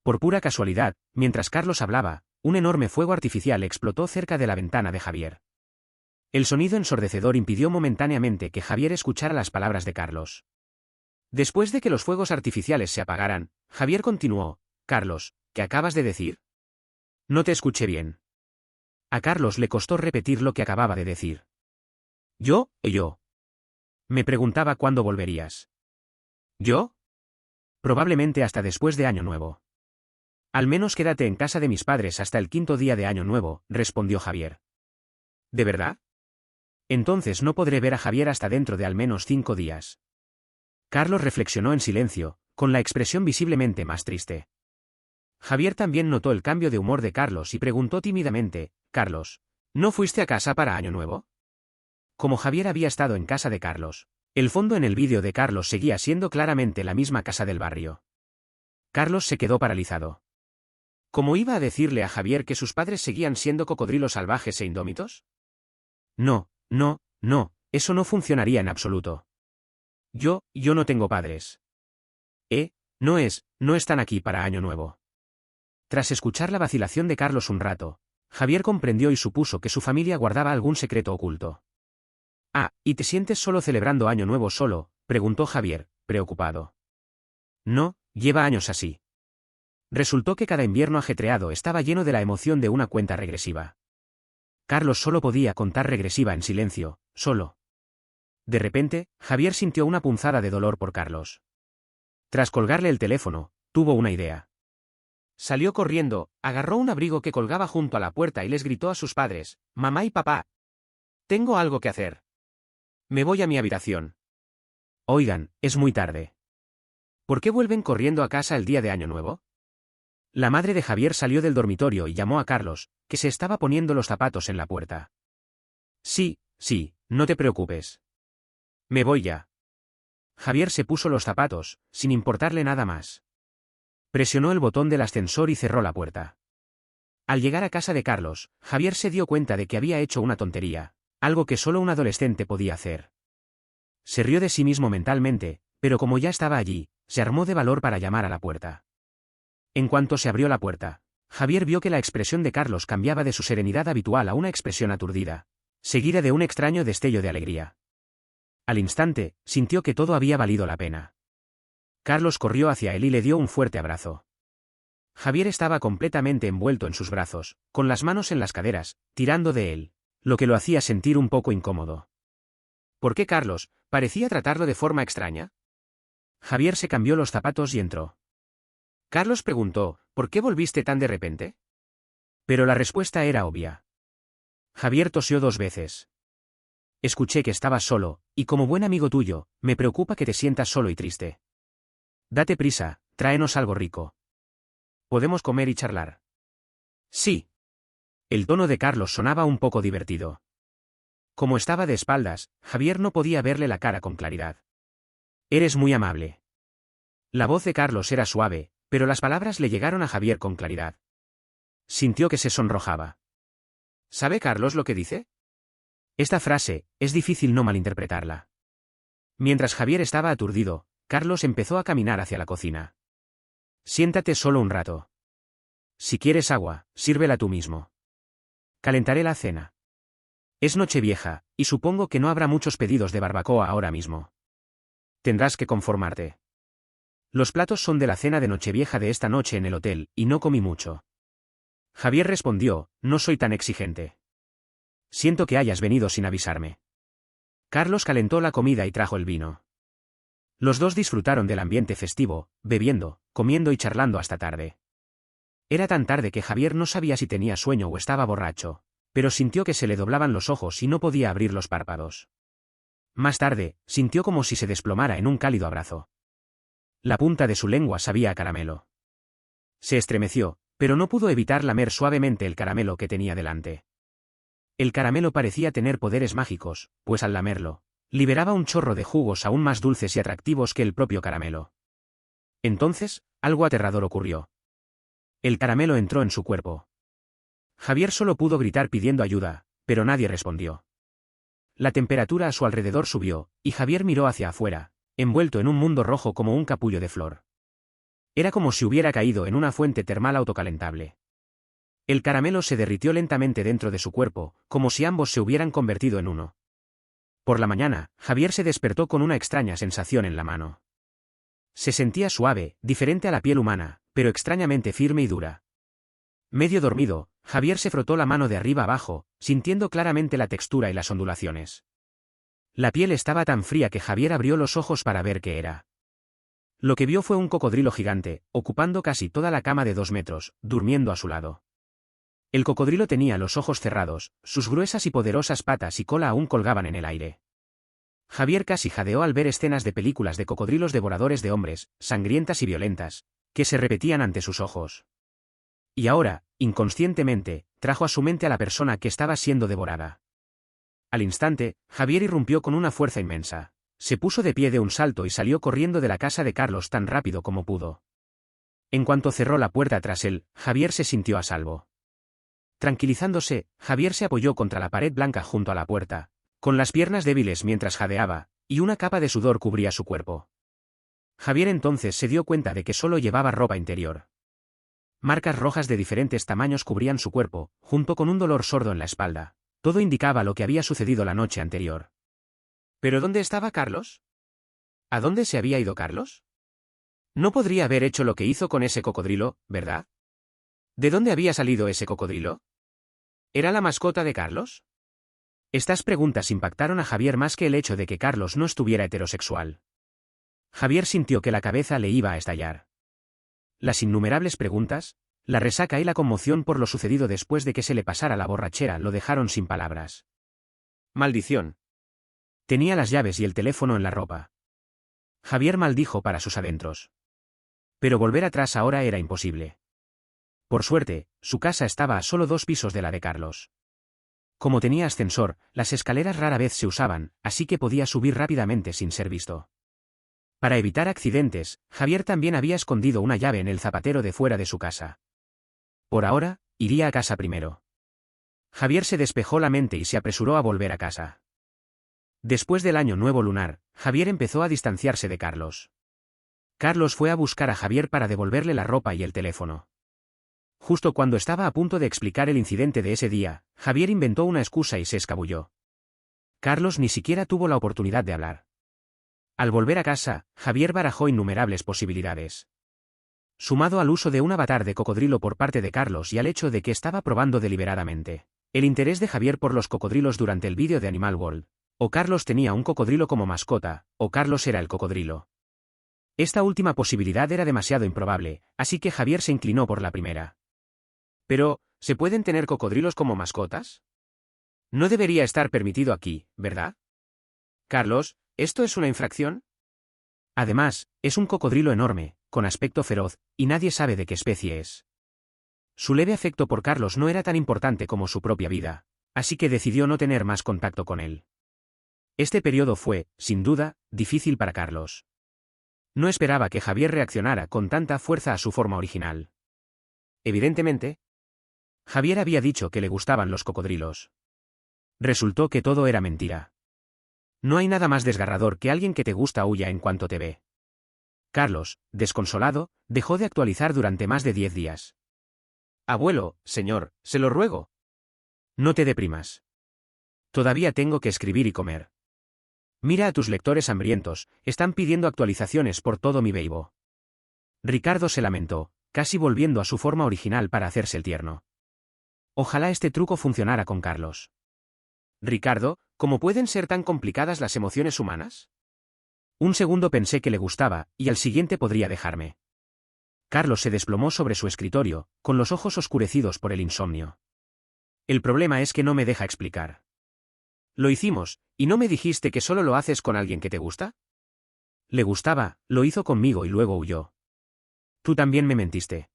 S1: Por pura casualidad, mientras Carlos hablaba, un enorme fuego artificial explotó cerca de la ventana de Javier. El sonido ensordecedor impidió momentáneamente que Javier escuchara las palabras de Carlos. Después de que los fuegos artificiales se apagaran, Javier continuó: Carlos, ¿qué acabas de decir? No te escuché bien. A Carlos le costó repetir lo que acababa de decir. Yo. Me preguntaba cuándo volverías. ¿Yo? Probablemente hasta después de Año Nuevo. Al menos quédate en casa de mis padres hasta el 5.º día de Año Nuevo, respondió Javier. ¿De verdad? Entonces no podré ver a Javier hasta dentro de al menos 5 días. Carlos reflexionó en silencio, con la expresión visiblemente más triste. Javier también notó el cambio de humor de Carlos y preguntó tímidamente: Carlos, ¿no fuiste a casa para Año Nuevo? Como Javier había estado en casa de Carlos, el fondo en el vídeo de Carlos seguía siendo claramente la misma casa del barrio. Carlos se quedó paralizado. ¿Cómo iba a decirle a Javier que sus padres seguían siendo cocodrilos salvajes e indómitos? No, eso no funcionaría en absoluto. Yo no tengo padres. No están aquí para Año Nuevo. Tras escuchar la vacilación de Carlos un rato, Javier comprendió y supuso que su familia guardaba algún secreto oculto. ¿Y te sientes solo celebrando Año Nuevo solo?, preguntó Javier, preocupado. No, lleva años así. Resultó que cada invierno ajetreado estaba lleno de la emoción de una cuenta regresiva. Carlos solo podía contar regresiva en silencio, solo. De repente, Javier sintió una punzada de dolor por Carlos. Tras colgarle el teléfono, tuvo una idea. Salió corriendo, agarró un abrigo que colgaba junto a la puerta y les gritó a sus padres: «Mamá y papá, tengo algo que hacer. Me voy a mi habitación». Oigan, es muy tarde. ¿Por qué vuelven corriendo a casa el día de Año Nuevo? La madre de Javier salió del dormitorio y llamó a Carlos, que se estaba poniendo los zapatos en la puerta. Sí, no te preocupes. Me voy ya. Javier se puso los zapatos, sin importarle nada más. Presionó el botón del ascensor y cerró la puerta. Al llegar a casa de Carlos, Javier se dio cuenta de que había hecho una tontería, algo que solo un adolescente podía hacer. Se rió de sí mismo mentalmente, pero como ya estaba allí, se armó de valor para llamar a la puerta. En cuanto se abrió la puerta, Javier vio que la expresión de Carlos cambiaba de su serenidad habitual a una expresión aturdida, seguida de un extraño destello de alegría. Al instante, sintió que todo había valido la pena. Carlos corrió hacia él y le dio un fuerte abrazo. Javier estaba completamente envuelto en sus brazos, con las manos en las caderas, tirando de él, lo que lo hacía sentir un poco incómodo. ¿Por qué Carlos parecía tratarlo de forma extraña? Javier se cambió los zapatos y entró. Carlos preguntó: ¿por qué volviste tan de repente? Pero la respuesta era obvia. Javier tosió 2 veces. Escuché que estabas solo, y como buen amigo tuyo, me preocupa que te sientas solo y triste. Date prisa, tráenos algo rico. ¿Podemos comer y charlar? Sí. El tono de Carlos sonaba un poco divertido. Como estaba de espaldas, Javier no podía verle la cara con claridad. Eres muy amable. La voz de Carlos era suave, pero las palabras le llegaron a Javier con claridad. Sintió que se sonrojaba. ¿Sabe Carlos lo que dice? Esta frase, es difícil no malinterpretarla. Mientras Javier estaba aturdido, Carlos empezó a caminar hacia la cocina. Siéntate solo un rato. Si quieres agua, sírvela tú mismo. Calentaré la cena. Es Nochevieja, y supongo que no habrá muchos pedidos de barbacoa ahora mismo. Tendrás que conformarte. Los platos son de la cena de Nochevieja de esta noche en el hotel, y no comí mucho. Javier respondió, no soy tan exigente. Siento que hayas venido sin avisarme. Carlos calentó la comida y trajo el vino. Los dos disfrutaron del ambiente festivo, bebiendo, comiendo y charlando hasta tarde. Era tan tarde que Javier no sabía si tenía sueño o estaba borracho, pero sintió que se le doblaban los ojos y no podía abrir los párpados. Más tarde, sintió como si se desplomara en un cálido abrazo. La punta de su lengua sabía a caramelo. Se estremeció, pero no pudo evitar lamer suavemente el caramelo que tenía delante. El caramelo parecía tener poderes mágicos, pues al lamerlo, liberaba un chorro de jugos aún más dulces y atractivos que el propio caramelo. Entonces, algo aterrador ocurrió. El caramelo entró en su cuerpo. Javier solo pudo gritar pidiendo ayuda, pero nadie respondió. La temperatura a su alrededor subió, y Javier miró hacia afuera, envuelto en un mundo rojo como un capullo de flor. Era como si hubiera caído en una fuente termal autocalentable. El caramelo se derritió lentamente dentro de su cuerpo, como si ambos se hubieran convertido en uno. Por la mañana, Javier se despertó con una extraña sensación en la mano. Se sentía suave, diferente a la piel humana, pero extrañamente firme y dura. Medio dormido, Javier se frotó la mano de arriba abajo, sintiendo claramente la textura y las ondulaciones. La piel estaba tan fría que Javier abrió los ojos para ver qué era. Lo que vio fue un cocodrilo gigante, ocupando casi toda la cama de 2 metros, durmiendo a su lado. El cocodrilo tenía los ojos cerrados, sus gruesas y poderosas patas y cola aún colgaban en el aire. Javier casi jadeó al ver escenas de películas de cocodrilos devoradores de hombres, sangrientas y violentas, que se repetían ante sus ojos. Y ahora, inconscientemente, trajo a su mente a la persona que estaba siendo devorada. Al instante, Javier irrumpió con una fuerza inmensa. Se puso de pie de un salto y salió corriendo de la casa de Carlos tan rápido como pudo. En cuanto cerró la puerta tras él, Javier se sintió a salvo. Tranquilizándose, Javier se apoyó contra la pared blanca junto a la puerta, con las piernas débiles mientras jadeaba, y una capa de sudor cubría su cuerpo. Javier entonces se dio cuenta de que solo llevaba ropa interior. Marcas rojas de diferentes tamaños cubrían su cuerpo, junto con un dolor sordo en la espalda. Todo indicaba lo que había sucedido la noche anterior. ¿Pero dónde estaba Carlos? ¿A dónde se había ido Carlos? No podría haber hecho lo que hizo con ese cocodrilo, ¿verdad? ¿De dónde había salido ese cocodrilo? ¿Era la mascota de Carlos? Estas preguntas impactaron a Javier más que el hecho de que Carlos no estuviera heterosexual. Javier sintió que la cabeza le iba a estallar. Las innumerables preguntas, la resaca y la conmoción por lo sucedido después de que se le pasara la borrachera lo dejaron sin palabras. Maldición. Tenía las llaves y el teléfono en la ropa. Javier maldijo para sus adentros. Pero volver atrás ahora era imposible. Por suerte, su casa estaba a solo 2 pisos de la de Carlos. Como tenía ascensor, las escaleras rara vez se usaban, así que podía subir rápidamente sin ser visto. Para evitar accidentes, Javier también había escondido una llave en el zapatero de fuera de su casa. Por ahora, iría a casa primero. Javier se despejó la mente y se apresuró a volver a casa. Después del año nuevo lunar, Javier empezó a distanciarse de Carlos. Carlos fue a buscar a Javier para devolverle la ropa y el teléfono. Justo cuando estaba a punto de explicar el incidente de ese día, Javier inventó una excusa y se escabulló. Carlos ni siquiera tuvo la oportunidad de hablar. Al volver a casa, Javier barajó innumerables posibilidades. Sumado al uso de un avatar de cocodrilo por parte de Carlos y al hecho de que estaba probando deliberadamente el interés de Javier por los cocodrilos durante el vídeo de Animal World, o Carlos tenía un cocodrilo como mascota, o Carlos era el cocodrilo. Esta última posibilidad era demasiado improbable, así que Javier se inclinó por la primera. Pero, ¿se pueden tener cocodrilos como mascotas? No debería estar permitido aquí, ¿verdad? Carlos, ¿esto es una infracción? Además, es un cocodrilo enorme, con aspecto feroz, y nadie sabe de qué especie es. Su leve afecto por Carlos no era tan importante como su propia vida, así que decidió no tener más contacto con él. Este periodo fue, sin duda, difícil para Carlos. No esperaba que Javier reaccionara con tanta fuerza a su forma original. Evidentemente, Javier había dicho que le gustaban los cocodrilos. Resultó que todo era mentira. No hay nada más desgarrador que alguien que te gusta huya en cuanto te ve. Carlos, desconsolado, dejó de actualizar durante más de 10 días. Abuelo, señor, se lo ruego. No te deprimas. Todavía tengo que escribir y comer. Mira a tus lectores hambrientos, están pidiendo actualizaciones por todo mi Weibo. Ricardo se lamentó, casi volviendo a su forma original para hacerse el tierno. Ojalá este truco funcionara con Carlos. Ricardo, ¿cómo pueden ser tan complicadas las emociones humanas? Un segundo pensé que le gustaba, y al siguiente podría dejarme. Carlos se desplomó sobre su escritorio, con los ojos oscurecidos por el insomnio. El problema es que no me deja explicar. Lo hicimos, ¿y no me dijiste que solo lo haces con alguien que te gusta? Le gustaba, lo hizo conmigo y luego huyó. Tú también me mentiste.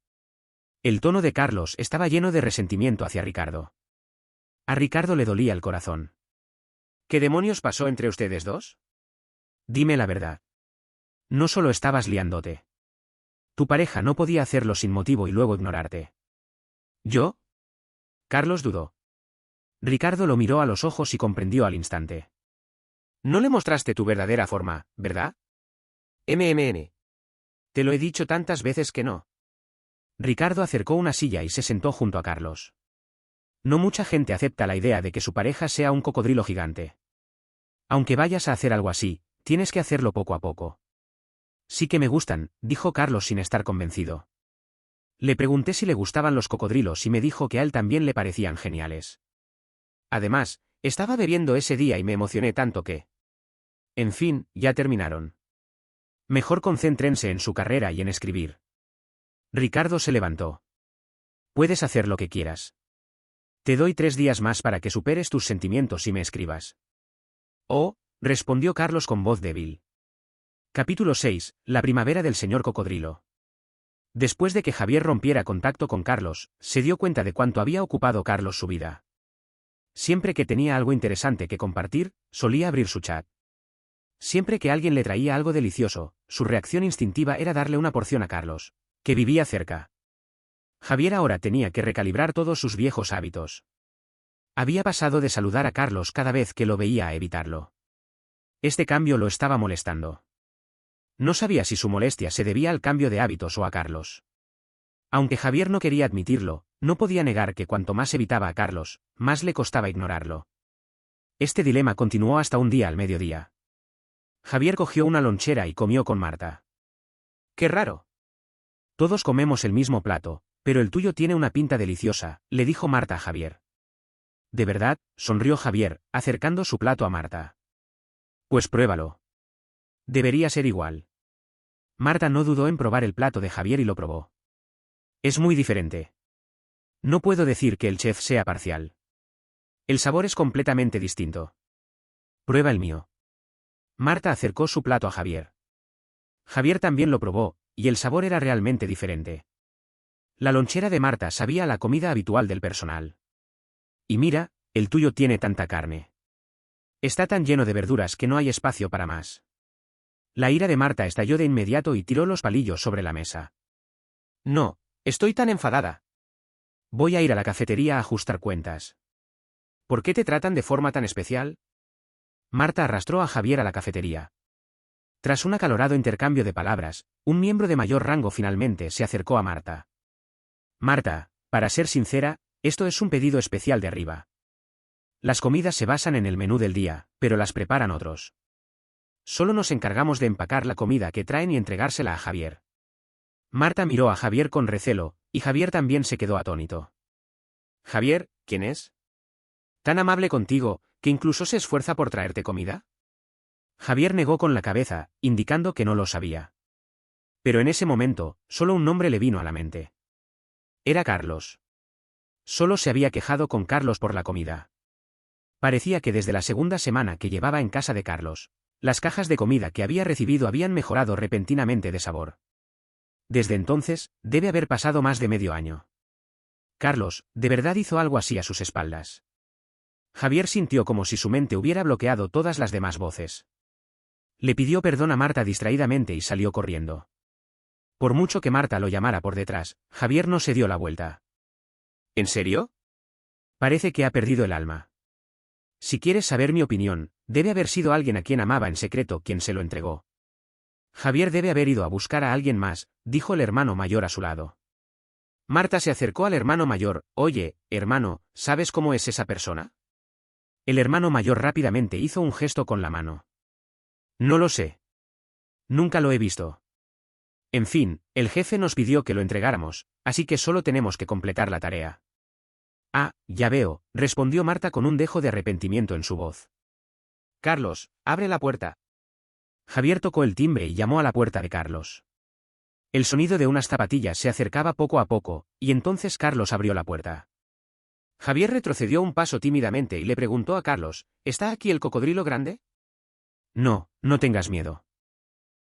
S1: El tono de Carlos estaba lleno de resentimiento hacia Ricardo. A Ricardo le dolía el corazón. ¿Qué demonios pasó entre ustedes dos? Dime la verdad. No solo estabas liándote. Tu pareja no podía hacerlo sin motivo y luego ignorarte. ¿Yo? Carlos dudó. Ricardo lo miró a los ojos y comprendió al instante. No le mostraste tu verdadera forma, ¿verdad? MMN. Te lo he dicho tantas veces que no. Ricardo acercó una silla y se sentó junto a Carlos. No mucha gente acepta la idea de que su pareja sea un cocodrilo gigante. Aunque vayas a hacer algo así, tienes que hacerlo poco a poco. Sí que me gustan, dijo Carlos sin estar convencido. Le pregunté si le gustaban los cocodrilos y me dijo que a él también le parecían geniales. Además, estaba bebiendo ese día y me emocioné tanto que... En fin, ya terminaron. Mejor concéntrense en su carrera y en escribir. Ricardo se levantó. Puedes hacer lo que quieras. Te doy 3 días más para que superes tus sentimientos y me escribas. Oh, respondió Carlos con voz débil. Capítulo 6. La primavera del señor Cocodrilo. Después de que Javier rompiera contacto con Carlos, se dio cuenta de cuánto había ocupado Carlos su vida. Siempre que tenía algo interesante que compartir, solía abrir su chat. Siempre que alguien le traía algo delicioso, su reacción instintiva era darle una porción a Carlos, que vivía cerca. Javier ahora tenía que recalibrar todos sus viejos hábitos. Había pasado de saludar a Carlos cada vez que lo veía a evitarlo. Este cambio lo estaba molestando. No sabía si su molestia se debía al cambio de hábitos o a Carlos. Aunque Javier no quería admitirlo, no podía negar que cuanto más evitaba a Carlos, más le costaba ignorarlo. Este dilema continuó hasta un día al mediodía. Javier cogió una lonchera y comió con Marta. ¡Qué raro! Todos comemos el mismo plato, pero el tuyo tiene una pinta deliciosa, le dijo Marta a Javier. ¿De verdad?, sonrió Javier, acercando su plato a Marta. Pues pruébalo. Debería ser igual. Marta no dudó en probar el plato de Javier y lo probó. Es muy diferente. No puedo decir que el chef sea parcial. El sabor es completamente distinto. Prueba el mío. Marta acercó su plato a Javier. Javier también lo probó, y el sabor era realmente diferente. La lonchera de Marta sabía a la comida habitual del personal. Y mira, el tuyo tiene tanta carne. Está tan lleno de verduras que no hay espacio para más. La ira de Marta estalló de inmediato y tiró los palillos sobre la mesa. No, estoy tan enfadada. Voy a ir a la cafetería a ajustar cuentas. ¿Por qué te tratan de forma tan especial? Marta arrastró a Javier a la cafetería. Tras un acalorado intercambio de palabras, un miembro de mayor rango finalmente se acercó a Marta. Marta, para ser sincera, esto es un pedido especial de arriba. Las comidas se basan en el menú del día, pero las preparan otros. Solo nos encargamos de empacar la comida que traen y entregársela a Javier. Marta miró a Javier con recelo, y Javier también se quedó atónito. Javier, ¿quién es? ¿Tan amable contigo, que incluso se esfuerza por traerte comida? Javier negó con la cabeza, indicando que no lo sabía. Pero en ese momento, solo un nombre le vino a la mente. Era Carlos. Solo se había quejado con Carlos por la comida. Parecía que desde la segunda semana que llevaba en casa de Carlos, las cajas de comida que había recibido habían mejorado repentinamente de sabor. Desde entonces, debe haber pasado más de medio año. Carlos, de verdad hizo algo así a sus espaldas. Javier sintió como si su mente hubiera bloqueado todas las demás voces. Le pidió perdón a Marta distraídamente y salió corriendo. Por mucho que Marta lo llamara por detrás, Javier no se dio la vuelta. ¿En serio? Parece que ha perdido el alma. Si quieres saber mi opinión, debe haber sido alguien a quien amaba en secreto quien se lo entregó. Javier debe haber ido a buscar a alguien más, dijo el hermano mayor a su lado. Marta se acercó al hermano mayor. Oye, hermano, ¿sabes cómo es esa persona? El hermano mayor rápidamente hizo un gesto con la mano. No lo sé. Nunca lo he visto. En fin, el jefe nos pidió que lo entregáramos, así que solo tenemos que completar la tarea. Ah, ya veo, respondió Marta con un dejo de arrepentimiento en su voz. Carlos, abre la puerta. Javier tocó el timbre y llamó a la puerta de Carlos. El sonido de unas zapatillas se acercaba poco a poco, y entonces Carlos abrió la puerta. Javier retrocedió un paso tímidamente y le preguntó a Carlos, ¿está aquí el cocodrilo grande? No, no tengas miedo.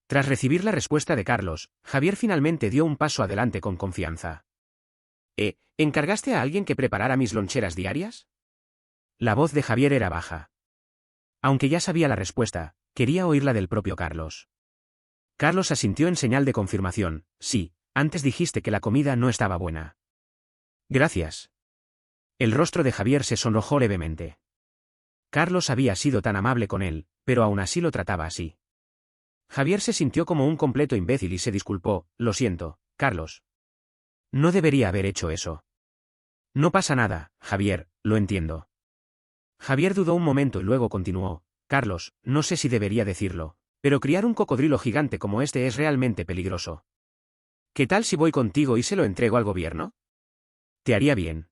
S1: Tras recibir la respuesta de Carlos, Javier finalmente dio un paso adelante con confianza. ¿Encargaste a alguien que preparara mis loncheras diarias? La voz de Javier era baja. Aunque ya sabía la respuesta, quería oírla del propio Carlos. Carlos asintió en señal de confirmación. Sí, antes dijiste que la comida no estaba buena. Gracias. El rostro de Javier se sonrojó levemente. Carlos había sido tan amable con él, pero aún así lo trataba así. Javier se sintió como un completo imbécil y se disculpó. Lo siento, Carlos. No debería haber hecho eso. No pasa nada, Javier, lo entiendo. Javier dudó un momento y luego continuó. Carlos, no sé si debería decirlo, pero criar un cocodrilo gigante como este es realmente peligroso. ¿Qué tal si voy contigo y se lo entrego al gobierno? ¿Te haría bien?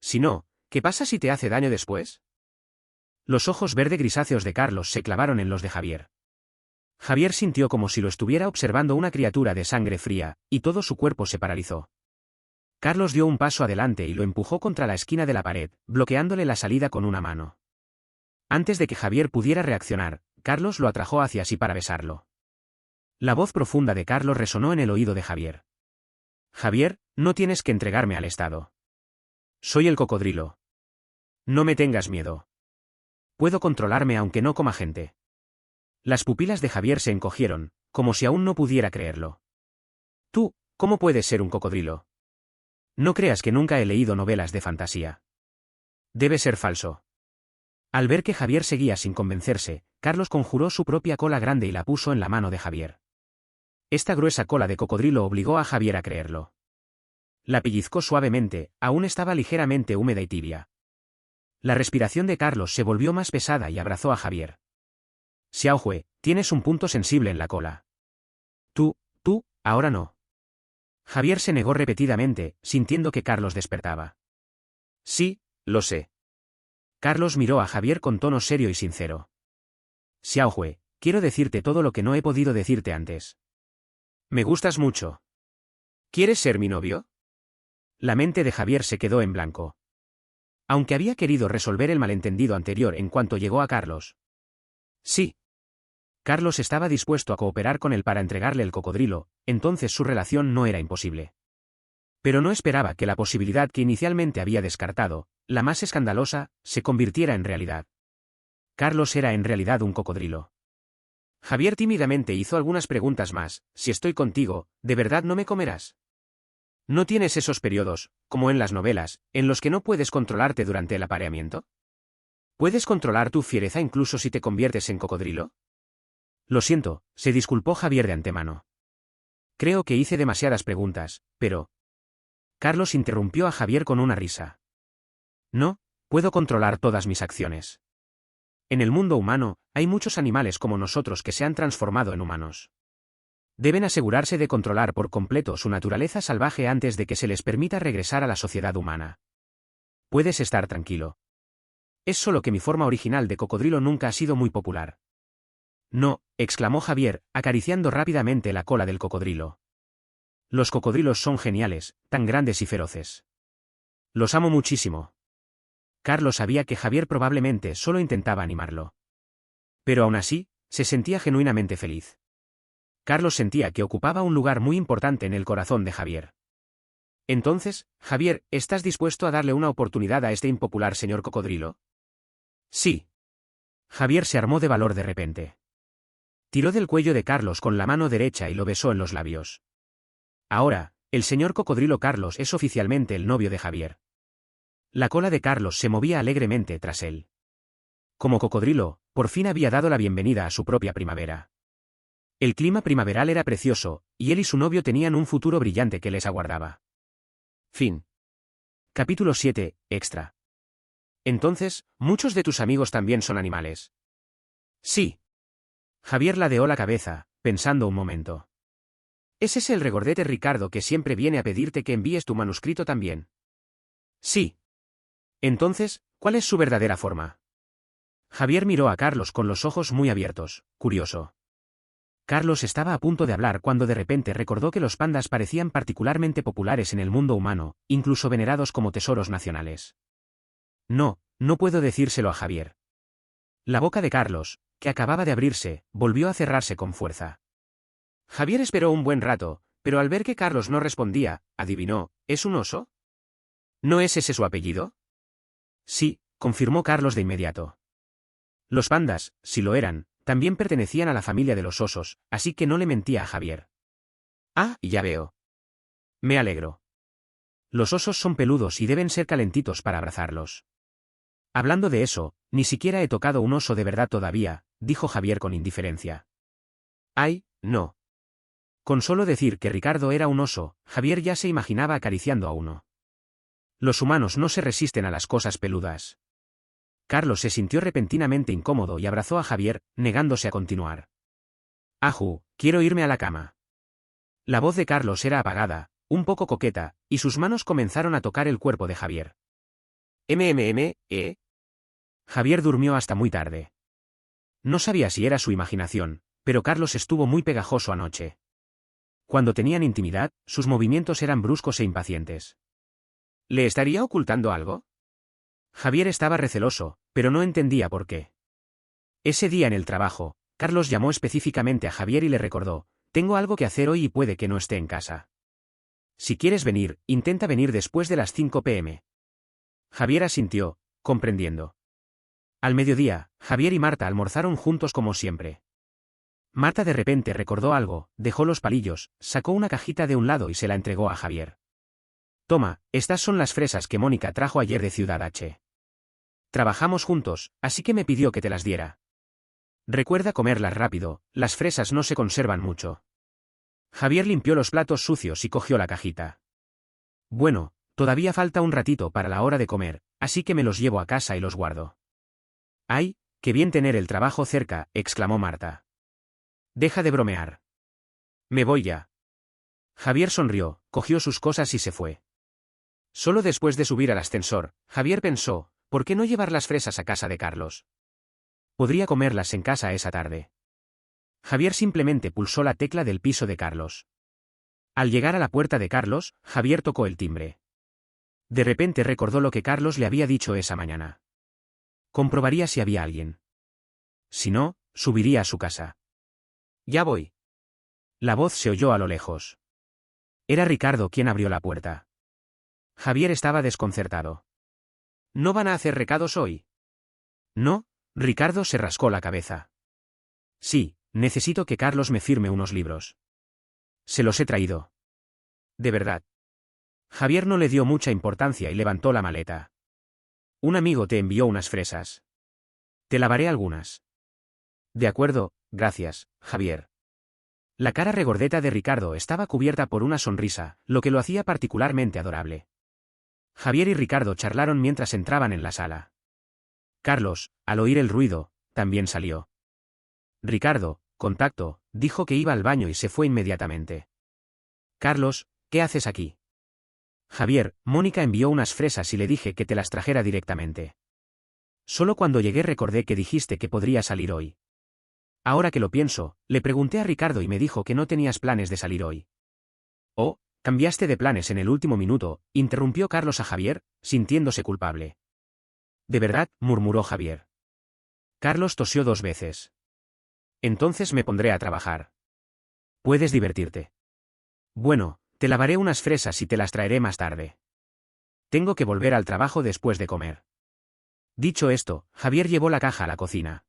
S1: Si no, ¿qué pasa si te hace daño después? Los ojos verde grisáceos de Carlos se clavaron en los de Javier. Javier sintió como si lo estuviera observando una criatura de sangre fría, y todo su cuerpo se paralizó. Carlos dio un paso adelante y lo empujó contra la esquina de la pared, bloqueándole la salida con una mano. Antes de que Javier pudiera reaccionar, Carlos lo atrajo hacia sí para besarlo. La voz profunda de Carlos resonó en el oído de Javier. Javier, no tienes que entregarme al Estado. Soy el cocodrilo. No me tengas miedo. Puedo controlarme aunque no coma gente. Las pupilas de Javier se encogieron, como si aún no pudiera creerlo. Tú, ¿cómo puedes ser un cocodrilo? No creas que nunca he leído novelas de fantasía. Debe ser falso. Al ver que Javier seguía sin convencerse, Carlos conjuró su propia cola grande y la puso en la mano de Javier. Esta gruesa cola de cocodrilo obligó a Javier a creerlo. La pellizcó suavemente, aún estaba ligeramente húmeda y tibia. La respiración de Carlos se volvió más pesada y abrazó a Javier. Xiaojue, tienes un punto sensible en la cola. Tú, ahora no. Javier se negó repetidamente, sintiendo que Carlos despertaba. Sí, lo sé. Carlos miró a Javier con tono serio y sincero. Xiaojue, quiero decirte todo lo que no he podido decirte antes. Me gustas mucho. ¿Quieres ser mi novio? La mente de Javier se quedó en blanco. Aunque había querido resolver el malentendido anterior en cuanto llegó a Carlos. Sí. Carlos estaba dispuesto a cooperar con él para entregarle el cocodrilo, entonces su relación no era imposible. Pero no esperaba que la posibilidad que inicialmente había descartado, la más escandalosa, se convirtiera en realidad. Carlos era en realidad un cocodrilo. Javier tímidamente hizo algunas preguntas más. Si estoy contigo, ¿de verdad no me comerás? ¿No tienes esos periodos, como en las novelas, en los que no puedes controlarte durante el apareamiento? ¿Puedes controlar tu fiereza incluso si te conviertes en cocodrilo? Lo siento, se disculpó Javier de antemano. Creo que hice demasiadas preguntas, pero... Carlos interrumpió a Javier con una risa. No, puedo controlar todas mis acciones. En el mundo humano, hay muchos animales como nosotros que se han transformado en humanos. Deben asegurarse de controlar por completo su naturaleza salvaje antes de que se les permita regresar a la sociedad humana. Puedes estar tranquilo. Es solo que mi forma original de cocodrilo nunca ha sido muy popular. No, exclamó Javier, acariciando rápidamente la cola del cocodrilo. Los cocodrilos son geniales, tan grandes y feroces. Los amo muchísimo. Carlos sabía que Javier probablemente solo intentaba animarlo. Pero aún así, se sentía genuinamente feliz. Carlos sentía que ocupaba un lugar muy importante en el corazón de Javier. Entonces, Javier, ¿estás dispuesto a darle una oportunidad a este impopular señor cocodrilo? Sí. Javier se armó de valor de repente. Tiró del cuello de Carlos con la mano derecha y lo besó en los labios. Ahora, el señor cocodrilo Carlos es oficialmente el novio de Javier. La cola de Carlos se movía alegremente tras él. Como cocodrilo, por fin había dado la bienvenida a su propia primavera. El clima primaveral era precioso, y él y su novio tenían un futuro brillante que les aguardaba. Fin. Capítulo 7, Extra. Entonces, ¿muchos de tus amigos también son animales? Sí. Javier ladeó la cabeza, pensando un momento. ¿Es ese el regordete Ricardo que siempre viene a pedirte que envíes tu manuscrito también? Sí. Entonces, ¿cuál es su verdadera forma? Javier miró a Carlos con los ojos muy abiertos, curioso. Carlos estaba a punto de hablar cuando de repente recordó que los pandas parecían particularmente populares en el mundo humano, incluso venerados como tesoros nacionales. No, no puedo decírselo a Javier. La boca de Carlos, que acababa de abrirse, volvió a cerrarse con fuerza. Javier esperó un buen rato, pero al ver que Carlos no respondía, adivinó, ¿es un oso? ¿No es ese su apellido? Sí, confirmó Carlos de inmediato. Los pandas, si lo eran, también pertenecían a la familia de los osos, así que no le mentía a Javier. Ah, ya veo. Me alegro. Los osos son peludos y deben ser calentitos para abrazarlos. Hablando de eso, ni siquiera he tocado un oso de verdad todavía, dijo Javier con indiferencia. Ay, no. Con solo decir que Ricardo era un oso, Javier ya se imaginaba acariciando a uno. Los humanos no se resisten a las cosas peludas. Carlos se sintió repentinamente incómodo y abrazó a Javier, negándose a continuar. Aju, quiero irme a la cama. La voz de Carlos era apagada, un poco coqueta, y sus manos comenzaron a tocar el cuerpo de Javier. ¿Eh? Javier durmió hasta muy tarde. No sabía si era su imaginación, pero Carlos estuvo muy pegajoso anoche. Cuando tenían intimidad, sus movimientos eran bruscos e impacientes. ¿Le estaría ocultando algo? Javier estaba receloso, pero no entendía por qué. Ese día en el trabajo, Carlos llamó específicamente a Javier y le recordó, tengo algo que hacer hoy y puede que no esté en casa. Si quieres venir, intenta venir después de las 5 p.m. Javier asintió, comprendiendo. Al mediodía, Javier y Marta almorzaron juntos como siempre. Marta de repente recordó algo, dejó los palillos, sacó una cajita de un lado y se la entregó a Javier. Toma, estas son las fresas que Mónica trajo ayer de Ciudad H. Trabajamos juntos, así que me pidió que te las diera. Recuerda comerlas rápido, las fresas no se conservan mucho. Javier limpió los platos sucios y cogió la cajita. Bueno, todavía falta un ratito para la hora de comer, así que me los llevo a casa y los guardo. ¡Ay, qué bien tener el trabajo cerca!, exclamó Marta. Deja de bromear. Me voy ya. Javier sonrió, cogió sus cosas y se fue. Solo después de subir al ascensor, Javier pensó, ¿por qué no llevar las fresas a casa de Carlos? Podría comerlas en casa esa tarde. Javier simplemente pulsó la tecla del piso de Carlos. Al llegar a la puerta de Carlos, Javier tocó el timbre. De repente recordó lo que Carlos le había dicho esa mañana. Comprobaría si había alguien. Si no, subiría a su casa. Ya voy. La voz se oyó a lo lejos. Era Ricardo quien abrió la puerta. Javier estaba desconcertado. ¿No van a hacer recados hoy? No, Ricardo se rascó la cabeza. Sí, necesito que Carlos me firme unos libros. Se los he traído. ¿De verdad? Javier no le dio mucha importancia y levantó la maleta. Un amigo te envió unas fresas. Te lavaré algunas. De acuerdo, gracias, Javier. La cara regordeta de Ricardo estaba cubierta por una sonrisa, lo que lo hacía particularmente adorable. Javier y Ricardo charlaron mientras entraban en la sala. Carlos, al oír el ruido, también salió. Ricardo, contacto, dijo que iba al baño y se fue inmediatamente. Carlos, ¿qué haces aquí? Javier, Mónica envió unas fresas y le dije que te las trajera directamente. Solo cuando llegué recordé que dijiste que podría salir hoy. Ahora que lo pienso, le pregunté a Ricardo y me dijo que no tenías planes de salir hoy. Oh, cambiaste de planes en el último minuto, interrumpió Carlos a Javier, sintiéndose culpable. ¿De verdad?, murmuró Javier. Carlos tosió 2 veces. Entonces me pondré a trabajar. Puedes divertirte. Bueno, te lavaré unas fresas y te las traeré más tarde. Tengo que volver al trabajo después de comer. Dicho esto, Javier llevó la caja a la cocina.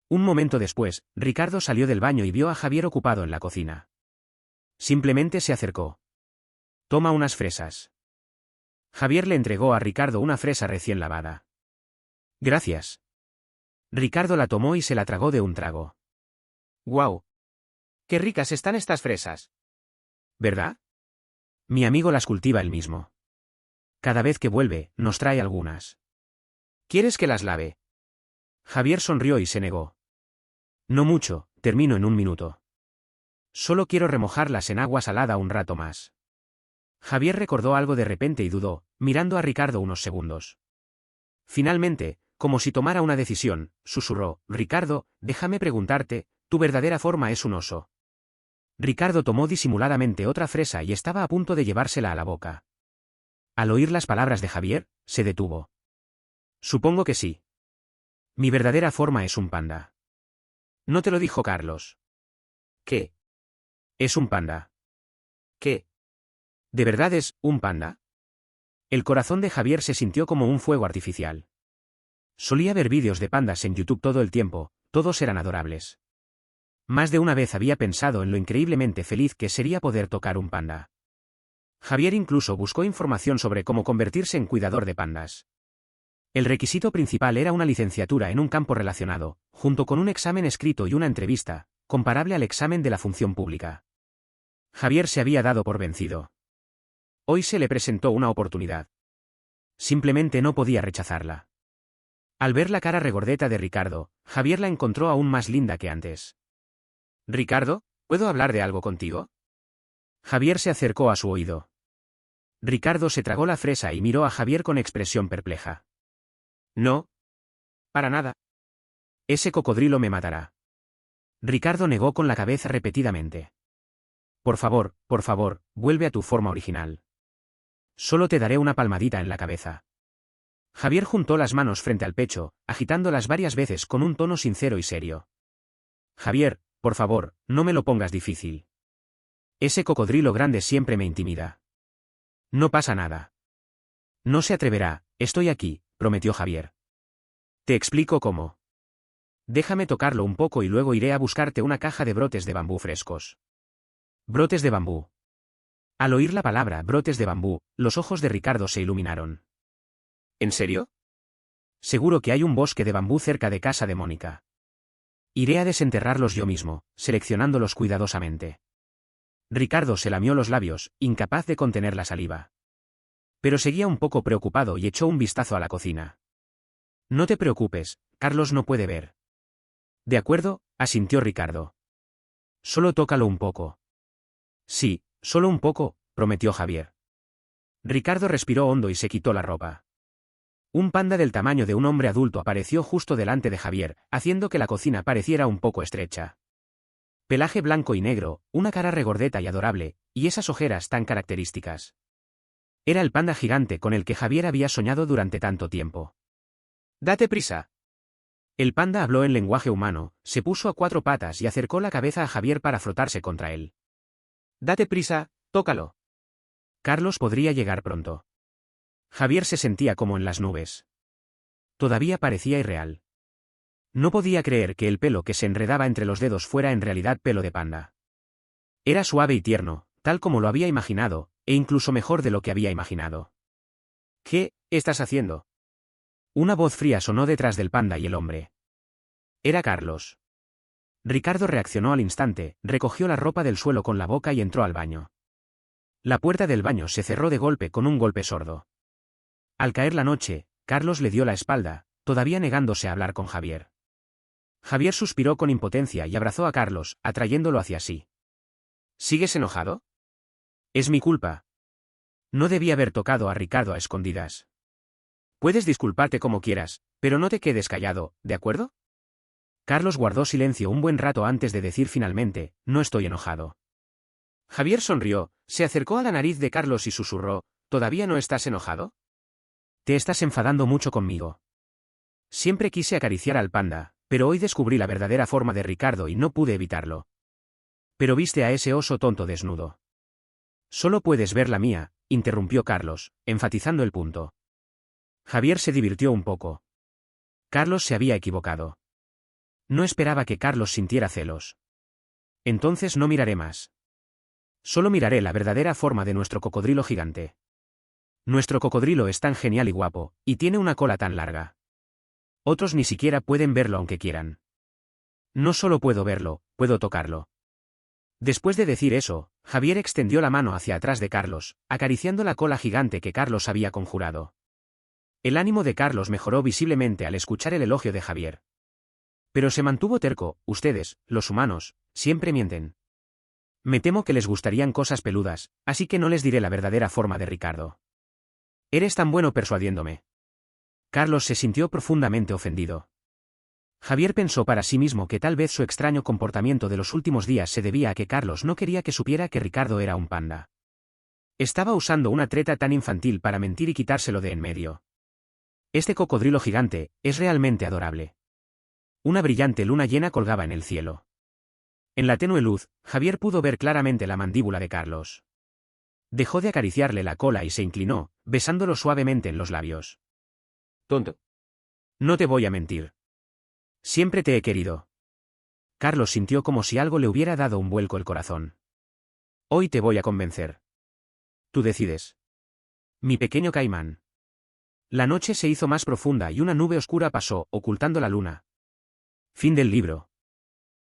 S1: Un momento después, Ricardo salió del baño y vio a Javier ocupado en la cocina. Simplemente se acercó. Toma unas fresas. Javier le entregó a Ricardo una fresa recién lavada. Gracias. Ricardo la tomó y se la tragó de un trago. ¡Guau! ¡Qué ricas están estas fresas! ¿Verdad? Mi amigo las cultiva él mismo. Cada vez que vuelve, nos trae algunas. ¿Quieres que las lave? Javier sonrió y se negó. No mucho, termino en un minuto. Solo quiero remojarlas en agua salada un rato más. Javier recordó algo de repente y dudó, mirando a Ricardo unos segundos. Finalmente, como si tomara una decisión, susurró: Ricardo, déjame preguntarte, ¿tu verdadera forma es un oso? Ricardo tomó disimuladamente otra fresa y estaba a punto de llevársela a la boca. Al oír las palabras de Javier, se detuvo. Supongo que sí. Mi verdadera forma es un panda. ¿No te lo dijo Carlos? ¿Qué? Es un panda. ¿Qué? ¿De verdad es un panda? El corazón de Javier se sintió como un fuego artificial. Solía ver vídeos de pandas en YouTube todo el tiempo, todos eran adorables. Más de una vez había pensado en lo increíblemente feliz que sería poder tocar un panda. Javier incluso buscó información sobre cómo convertirse en cuidador de pandas. El requisito principal era una licenciatura en un campo relacionado, junto con un examen escrito y una entrevista, comparable al examen de la función pública. Javier se había dado por vencido. Hoy se le presentó una oportunidad. Simplemente no podía rechazarla. Al ver la cara regordeta de Ricardo, Javier la encontró aún más linda que antes. «Ricardo, ¿puedo hablar de algo contigo?» Javier se acercó a su oído. Ricardo se tragó la fresa y miró a Javier con expresión perpleja. «No. Para nada. Ese cocodrilo me matará». Ricardo negó con la cabeza repetidamente. Por favor, vuelve a tu forma original. Solo te daré una palmadita en la cabeza». Javier juntó las manos frente al pecho, agitándolas varias veces con un tono sincero y serio. «Javier, por favor, no me lo pongas difícil. Ese cocodrilo grande siempre me intimida». «No pasa nada». «No se atreverá, estoy aquí», prometió Javier. «Te explico cómo. Déjame tocarlo un poco y luego iré a buscarte una caja de brotes de bambú frescos». «Brotes de bambú». Al oír la palabra brotes de bambú, los ojos de Ricardo se iluminaron. ¿En serio? Seguro que hay un bosque de bambú cerca de casa de Mónica. Iré a desenterrarlos yo mismo, seleccionándolos cuidadosamente. Ricardo se lamió los labios, incapaz de contener la saliva. Pero seguía un poco preocupado y echó un vistazo a la cocina. No te preocupes, Carlos no puede ver. De acuerdo, asintió Ricardo. Solo tócalo un poco. Sí, solo un poco, prometió Javier. Ricardo respiró hondo y se quitó la ropa. Un panda del tamaño de un hombre adulto apareció justo delante de Javier, haciendo que la cocina pareciera un poco estrecha. Pelaje blanco y negro, una cara regordeta y adorable, y esas ojeras tan características. Era el panda gigante con el que Javier había soñado durante tanto tiempo. «Date prisa». El panda habló en lenguaje humano, se puso a cuatro patas y acercó la cabeza a Javier para frotarse contra él. «Date prisa, tócalo. Carlos podría llegar pronto». Javier se sentía como en las nubes. Todavía parecía irreal. No podía creer que el pelo que se enredaba entre los dedos fuera en realidad pelo de panda. Era suave y tierno, tal como lo había imaginado, e incluso mejor de lo que había imaginado. «¿Qué estás haciendo?» Una voz fría sonó detrás del panda y el hombre. Era Carlos. Ricardo reaccionó al instante, recogió la ropa del suelo con la boca y entró al baño. La puerta del baño se cerró de golpe con un golpe sordo. Al caer la noche, Carlos le dio la espalda, todavía negándose a hablar con Javier. Javier suspiró con impotencia y abrazó a Carlos, atrayéndolo hacia sí. ¿Sigues enojado? Es mi culpa. No debí haber tocado a Ricardo a escondidas. Puedes disculparte como quieras, pero no te quedes callado, ¿de acuerdo? Carlos guardó silencio un buen rato antes de decir finalmente: no estoy enojado. Javier sonrió, se acercó a la nariz de Carlos y susurró: ¿todavía no estás enojado? Te estás enfadando mucho conmigo. Siempre quise acariciar al panda, pero hoy descubrí la verdadera forma de Ricardo y no pude evitarlo. Pero viste a ese oso tonto desnudo. Solo puedes ver la mía, interrumpió Carlos, enfatizando el punto. Javier se divirtió un poco. Carlos se había equivocado. No esperaba que Carlos sintiera celos. Entonces no miraré más. Solo miraré la verdadera forma de nuestro cocodrilo gigante. Nuestro cocodrilo es tan genial y guapo, y tiene una cola tan larga. Otros ni siquiera pueden verlo aunque quieran. No solo puedo verlo, puedo tocarlo. Después de decir eso, Javier extendió la mano hacia atrás de Carlos, acariciando la cola gigante que Carlos había conjurado. El ánimo de Carlos mejoró visiblemente al escuchar el elogio de Javier. Pero se mantuvo terco. Ustedes, los humanos, siempre mienten. Me temo que les gustarían cosas peludas, así que no les diré la verdadera forma de Ricardo. Eres tan bueno persuadiéndome. Carlos se sintió profundamente ofendido. Javier pensó para sí mismo que tal vez su extraño comportamiento de los últimos días se debía a que Carlos no quería que supiera que Ricardo era un panda. Estaba usando una treta tan infantil para mentir y quitárselo de en medio. Este cocodrilo gigante es realmente adorable. Una brillante luna llena colgaba en el cielo. En la tenue luz, Javier pudo ver claramente la mandíbula de Carlos. Dejó de acariciarle la cola y se inclinó, besándolo suavemente en los labios. Tonto. No te voy a mentir. Siempre te he querido. Carlos sintió como si algo le hubiera dado un vuelco el corazón. Hoy te voy a convencer. Tú decides. Mi pequeño caimán. La noche se hizo más profunda y una nube oscura pasó, ocultando la luna. Fin del libro.